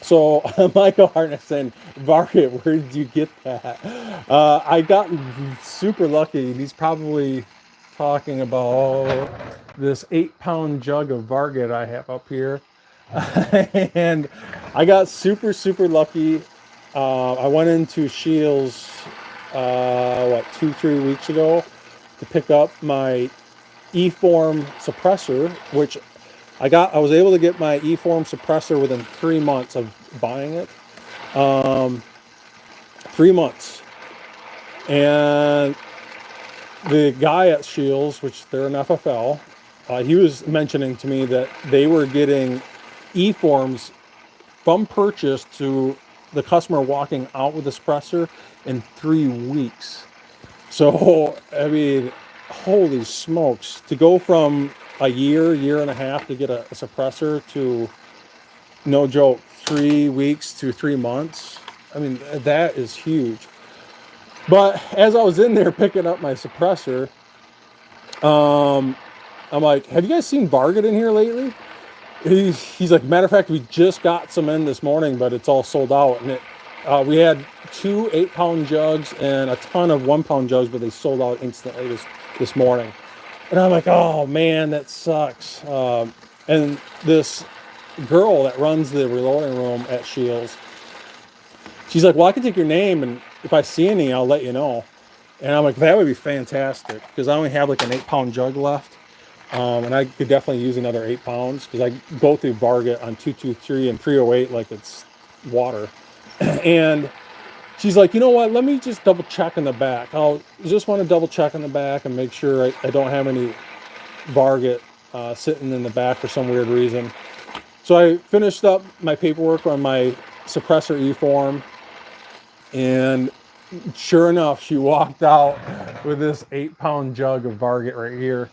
So Michael Hartnett saying, Varget, where did you get that? I got super lucky. He's probably talking about this 8-pound jug of Varget I have up here. And I got super lucky. I went into Shields 2-3 weeks ago to pick up my E-form suppressor, which I was able to get my E-form suppressor within 3 months of buying it. 3 months. And the guy at Shields, which they're an FFL, he was mentioning to me that they were getting E-forms from purchase to the customer walking out with the suppressor in 3 weeks. So, I mean, holy smokes, to go from a year and a half to get a suppressor to, no joke, 3 weeks to 3 months. I mean, that is huge. But as I was in there picking up my suppressor, I'm like, have you guys seen Varget in here lately? He's like, matter of fact, we just got some in this morning, but it's all sold out. And we had 2 8-pound jugs and a ton of 1-pound jugs, but they sold out instantly this morning. And I'm like, oh man, that sucks. And this girl that runs the reloading room at Shields, she's like, well, I can take your name, and if I see any, I'll let you know. And I'm like, that would be fantastic, because I only have like an 8-pound jug left. And I could definitely use another 8 pounds because I go through Varget on 223 and 308 like it's water. And she's like, you know what, let me just double check in the back. I'll just want to double check in the back and make sure I don't have any Varget sitting in the back for some weird reason. So I finished up my paperwork on my suppressor E-form, and sure enough, she walked out with this 8-pound jug of Varget right here.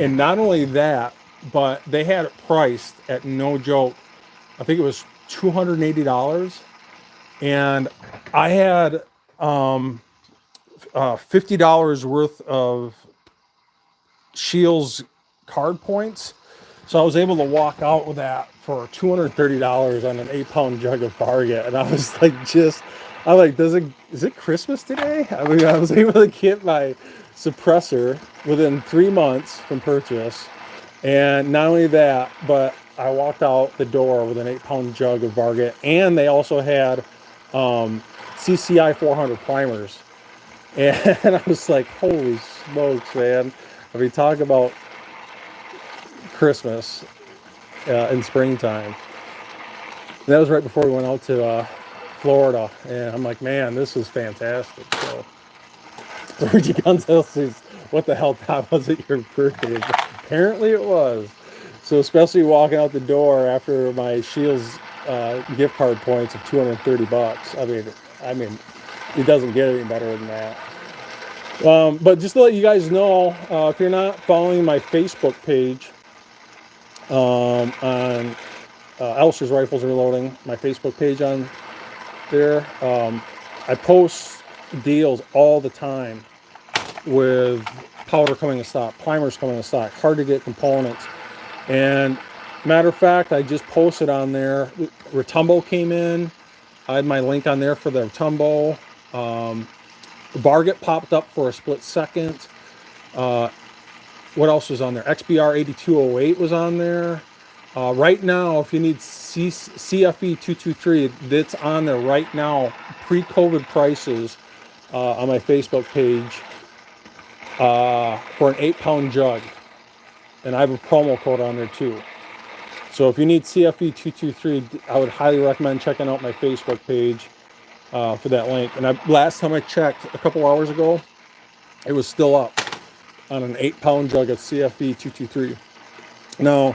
And not only that, but they had it priced at, no joke, I think it was $280. And I had $50 worth of Shields card points. So I was able to walk out with that for $230 on an 8-pound jug of Varget. And I was like, I'm like, is it Christmas today? I mean, I was able to get my suppressor within 3 months from purchase. And not only that, but I walked out the door with an 8-pound jug of Varget. And they also had CCI 400 primers. And I was like, holy smokes, man. I mean, talk about Christmas in springtime. And that was right before we went out to Florida. And I'm like, man, this is fantastic. So Richie Gonzalez says, what the hell, Todd, was it your birthday? Apparently it was. So especially walking out the door after my Shields gift card points of 230 bucks. I mean, it doesn't get any better than that. But just to let you guys know, if you're not following my Facebook page on Elfster's Rifles Reloading, my Facebook page on there, I post deals all the time with powder coming in stock, primers coming in stock, hard to get components. And matter of fact, I just posted on there, Retumbo came in. I had my link on there for the Retumbo. Varget popped up for a split second. What else was on there? XBR 8208 was on there. Right now, if you need CFE 223, that's on there right now, pre-COVID prices on my Facebook page for an 8-pound jug. And I have a promo code on there too. So if you need CFE 223, I would highly recommend checking out my Facebook page for that link. And last time I checked a couple hours ago, it was still up on an 8-pound jug of CFE 223. Now,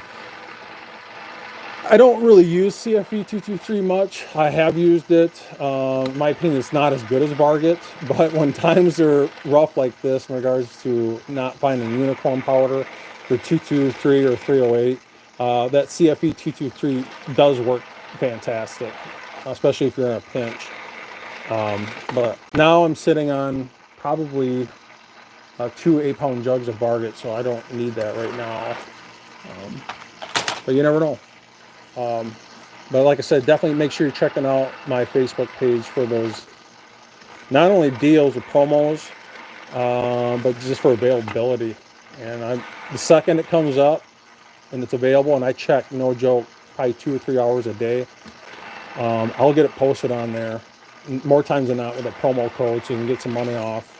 I don't really use CFE 223 much. I have used it. In my opinion, it's not as good as Varget, but when times are rough like this in regards to not finding unicorn powder for 223 or 308, that CFE 223 does work fantastic, especially if you're in a pinch. But now I'm sitting on probably 2 8-pound jugs of Varget, so I don't need that right now. But you never know. But like I said, definitely make sure you're checking out my Facebook page for those, not only deals or promos, but just for availability. And the second it comes up and it's available, and I check, no joke, probably 2 or 3 hours a day, I'll get it posted on there more times than not with a promo code so you can get some money off.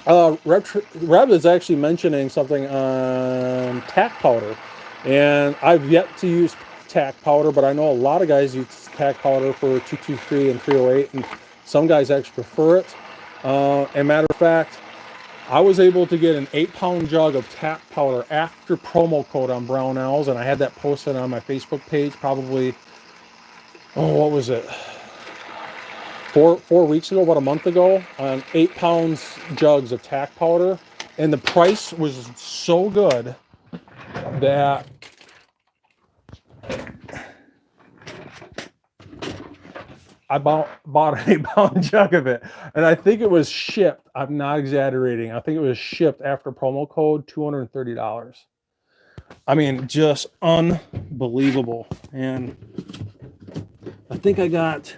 Reb is actually mentioning something on tack powder, and I've yet to use tack powder, but I know a lot of guys use tack powder for 223 and 308, and some guys actually prefer it. And matter of fact, I was able to get an 8-pound jug of tack powder after promo code on Brownells, and I had that posted on my Facebook page probably, what was it? 4 weeks ago, about a month ago, on 8-pound jugs of tack powder, and the price was so good that I bought an 8-pound jug of it, and I think it was shipped. I'm not exaggerating. I think it was shipped after promo code, $230. I mean, just unbelievable. And I think I got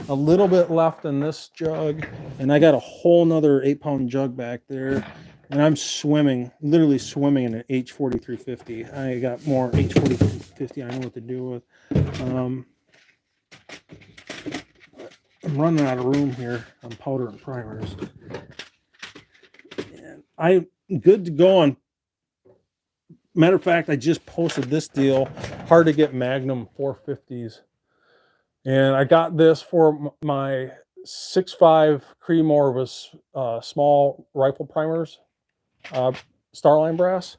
a little bit left in this jug, and I got a whole nother 8-pound jug back there, and I'm swimming, literally swimming in an H4350. I got more H4350 I know what to do with. I'm running out of room here on powder and primers. I'm good to go on. Matter of fact, I just posted this deal, hard to get Magnum 450s. And I got this for my 6.5 Creedmoor with small rifle primers, Starline brass.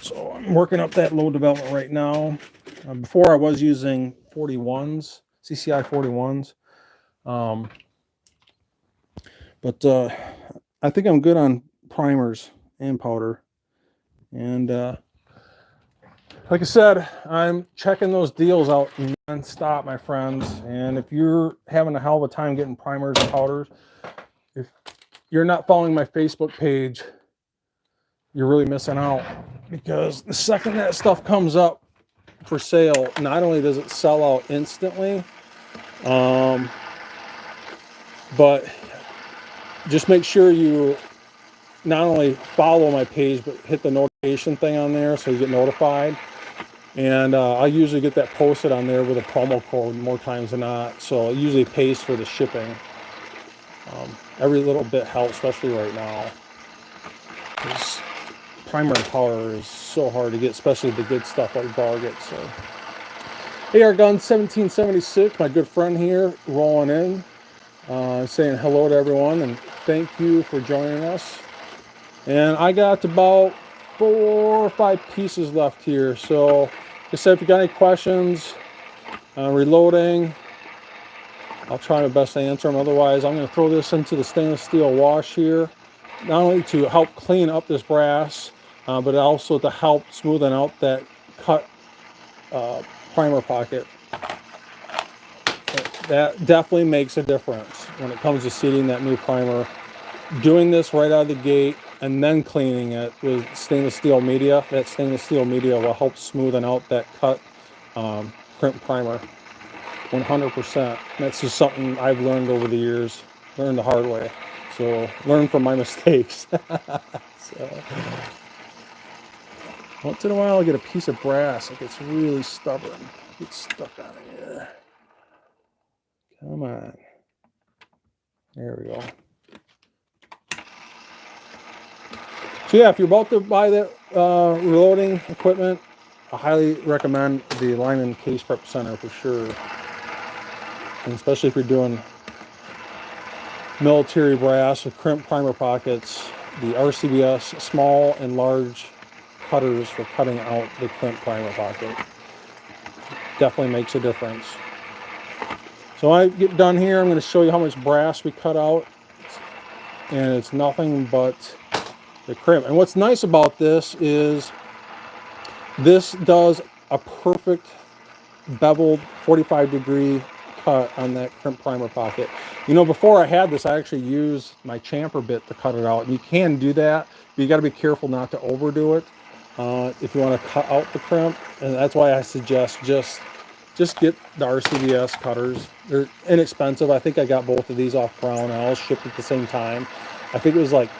So I'm working up that load development right now. Before I was using 41s, CCI 41s. But I think I'm good on primers and powder. And like I said, I'm checking those deals out non-stop, my friends. And if you're having a hell of a time getting primers and powders, if you're not following my Facebook page, you're really missing out. Because the second that stuff comes up for sale, not only does it sell out instantly, but just make sure you not only follow my page, but hit the notification thing on there so you get notified. And I usually get that posted on there with a promo code more times than not. So it usually pays for the shipping. Every little bit helps, especially right now. This primer and powder is so hard to get, especially the good stuff like Varget. So AR gun 1776, my good friend here, rolling in, saying hello to everyone and thank you for joining us. And I got about 4 or 5 pieces left here. So, like I said, if you got any questions, reloading, I'll try my best to answer them. Otherwise, I'm going to throw this into the stainless steel wash here, not only to help clean up this brass, but also to help smoothen out that cut primer pocket. That definitely makes a difference when it comes to seating that new primer. Doing this right out of the gate and then cleaning it with stainless steel media, that stainless steel media will help smoothen out that cut crimp primer 100%. That's just something I've learned over the years, learned the hard way. So learn from my mistakes. So, once in a while I get a piece of brass that gets really stubborn. Gets stuck on here. Come on. There we go. So yeah, if you're about to buy that reloading equipment, I highly recommend the Lyman Case Prep Center for sure. And especially if you're doing military brass with crimp primer pockets, the RCBS small and large cutters for cutting out the crimp primer pocket definitely makes a difference. So when I get done here, I'm going to show you how much brass we cut out, and it's nothing but the crimp. And what's nice about this is this does a perfect beveled 45-degree cut on that crimp primer pocket. You know, before I had this, I actually used my chamfer bit to cut it out, and you can do that, but you got to be careful not to overdo it if you want to cut out the crimp. And that's why I suggest just get the RCBS cutters. They're inexpensive. I think I got both of these off Brownell, shipped at the same time. I think it was like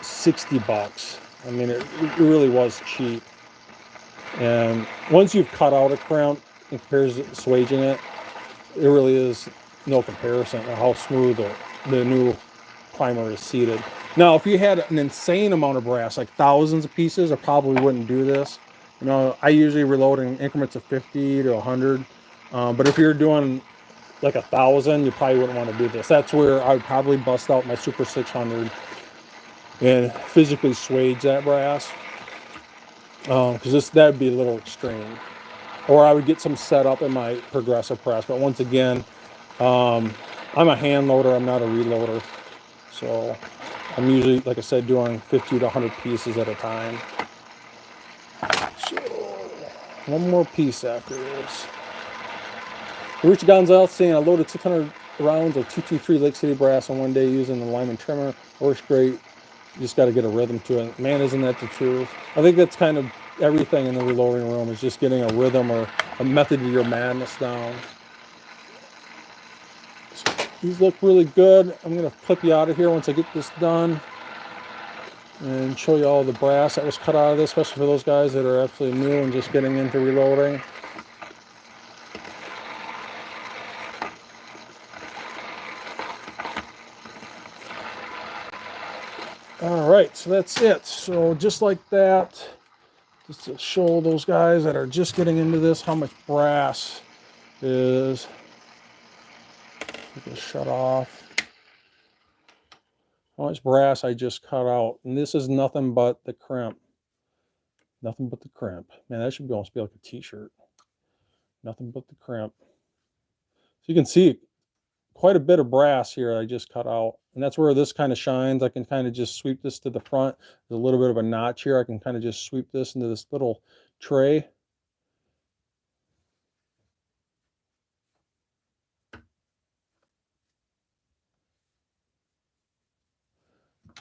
60 bucks. I mean, it really was cheap. And once you've cut out a crimp and compares it, swaging it, it really is no comparison to how smooth the new primer is seated. Now, if you had an insane amount of brass, like thousands of pieces, I probably wouldn't do this. You know, I usually reload in increments of 50 to 100. But if you're doing like 1,000, you probably wouldn't want to do this. That's where I would probably bust out my Super 600 and physically swage that brass. Because that'd be a little extreme. Or I would get some set up in my progressive press. But once again, I'm a hand loader. I'm not a reloader. So I'm usually, like I said, doing 50 to 100 pieces at a time. So one more piece after this. Rich Gonzalez saying I loaded 600 rounds of 223 Lake City brass on one day using the Lyman trimmer. Works great. You just got to get a rhythm to it. Man, isn't that the truth? I think that's kind of everything in the reloading room, is just getting a rhythm or a method to your madness down. So these look really good. I'm going to clip you out of here once I get this done and show you all the brass that was cut out of this, especially for those guys that are absolutely new and just getting into reloading. All right, so that's it. So just like that, just to show those guys that are just getting into this how much brass is. Just shut off. How much brass I just cut out. And this is nothing but the crimp. Nothing but the crimp. Man, that should almost be like a t-shirt. Nothing but the crimp. So you can see quite a bit of brass here I just cut out. And that's where this kind of shines. I can kind of just sweep this to the front. There's a little bit of a notch here. I can kind of just sweep this into this little tray.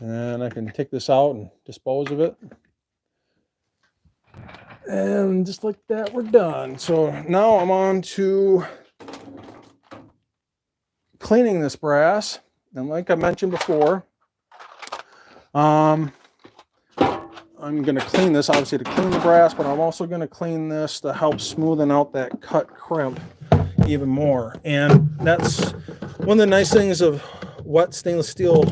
And I can take this out and dispose of it. And just like that, we're done. So now I'm on to cleaning this brass. And like I mentioned before, I'm going to clean this obviously to clean the brass, but I'm also going to clean this to help smoothen out that cut crimp even more. And that's one of the nice things of wet stainless steel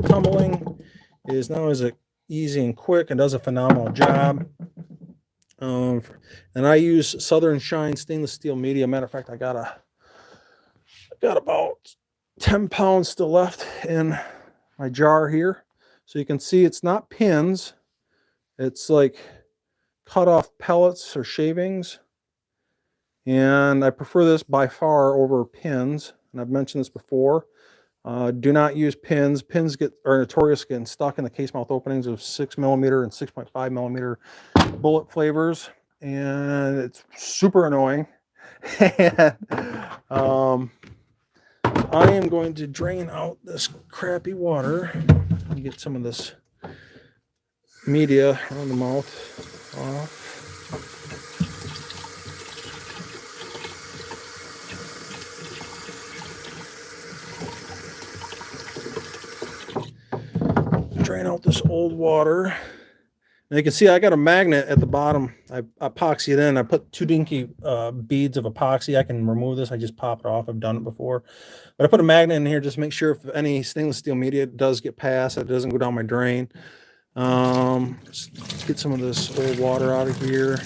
tumbling is not only is it easy and quick, it does a phenomenal job. And I use Southern Shine stainless steel media. Matter of fact, I got about 10 pounds still left in my jar here. So you can see it's not pins. It's like cut off pellets or shavings. And I prefer this by far over pins. And I've mentioned this before. Do not use pins. Pins are notorious getting stuck in the case mouth openings of 6mm and 6.5mm bullet flavors. And it's super annoying. And I am going to drain out this crappy water and get some of this media around the mouth off. Drain out this old water. And you can see I got a magnet at the bottom. I epoxy it in. I put 2 dinky beads of epoxy. I can remove this. I just pop it off. I've done it before. But I put a magnet in here just to make sure if any stainless steel media does get past, it doesn't go down my drain. Let's get some of this old water out of here.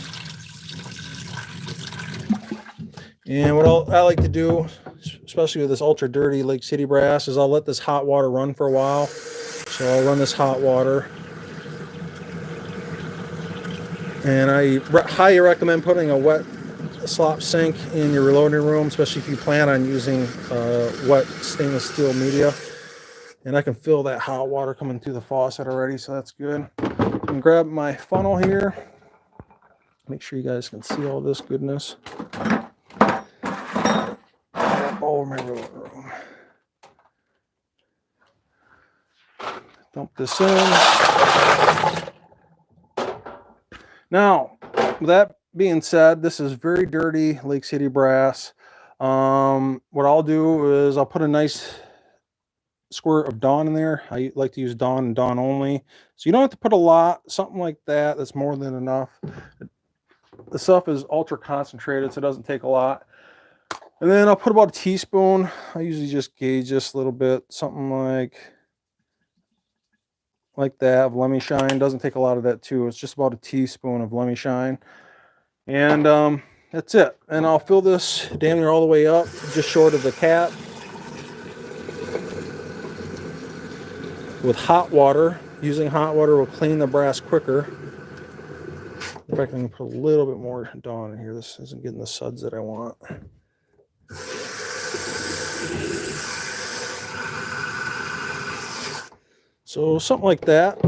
And what I like to do, especially with this ultra dirty Lake City brass, is I'll let this hot water run for a while. So I'll run this hot water. And I highly recommend putting a wet slop sink in your reloading room, especially if you plan on using wet stainless steel media. And I can feel that hot water coming through the faucet already, so that's good. I'm going to grab my funnel here. Make sure you guys can see all this goodness. All over my reloading room. Dump this in. Now, with that being said, this is very dirty Lake City brass. What I'll do is I'll put a nice squirt of Dawn in there. I like to use Dawn and Dawn only. So you don't have to put a lot, something like that. That's more than enough. The stuff is ultra concentrated, so it doesn't take a lot. And then I'll put about a teaspoon. I usually just gauge this a little bit, something like that of Lemmy Shine. Doesn't take a lot of that too. It's just about a teaspoon of Lemmy Shine. And that's it. And I'll fill this damn near all the way up, just short of the cap, with hot water. Using hot water will clean the brass quicker. In fact, I'm going to put a little bit more Dawn in here. This isn't getting the suds that I want. So something like that.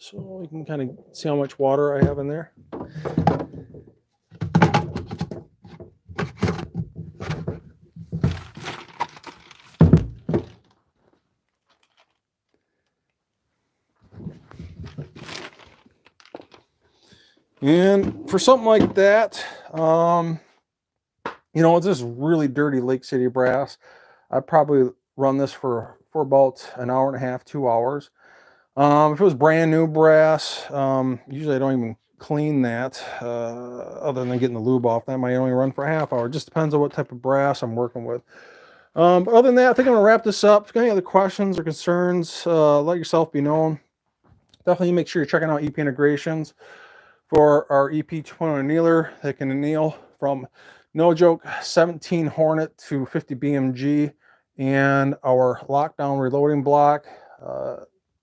So you can kind of see how much water I have in there. And for something like that, you know, it's just really dirty Lake City brass. I'd probably run this for about an hour and a half, 2 hours. If it was brand new brass, usually I don't even clean that, other than getting the lube off. That might only run for a half hour. It just depends on what type of brass I'm working with. But other than that, I think I'm gonna wrap this up. If you got any other questions or concerns, let yourself be known. definitely make sure you're checking out EP Integrations for our EP 2.0 annealer that can anneal from, no joke, 17 Hornet to 50 BMG, and our lockdown reloading block,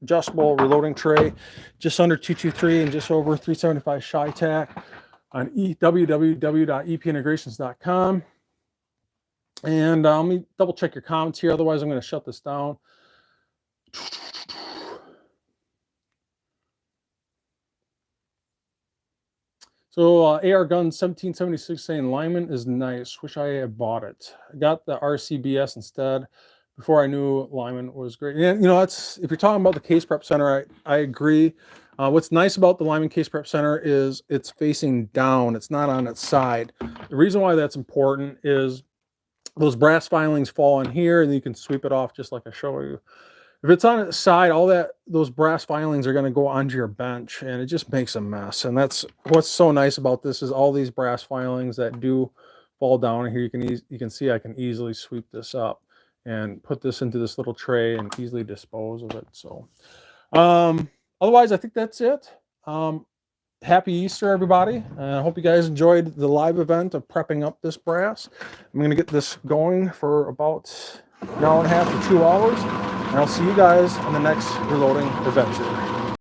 adjustable reloading tray, just under 223 and just over 375 shy tack on www.epintegrations.com. And let me double check your comments here, otherwise I'm going to shut this down. So AR gun 1776 saying Lyman is nice. Wish I had bought it. I got the RCBS instead before I knew Lyman was great. And you know, that's, if you're talking about the Case Prep Center, I agree. What's nice about the Lyman Case Prep Center is it's facing down. It's not on its side. The reason why that's important is those brass filings fall in here and you can sweep it off just like I showed you. If it's on its side, those brass filings are going to go onto your bench and it just makes a mess. And that's what's so nice about this, is all these brass filings that do fall down here. You can see I can easily sweep this up and put this into this little tray and easily dispose of it. So otherwise, I think that's it. Happy Easter, everybody. I hope you guys enjoyed the live event of prepping up this brass. I'm going to get this going for about an hour and a half to 2 hours. And I'll see you guys on the next reloading adventure.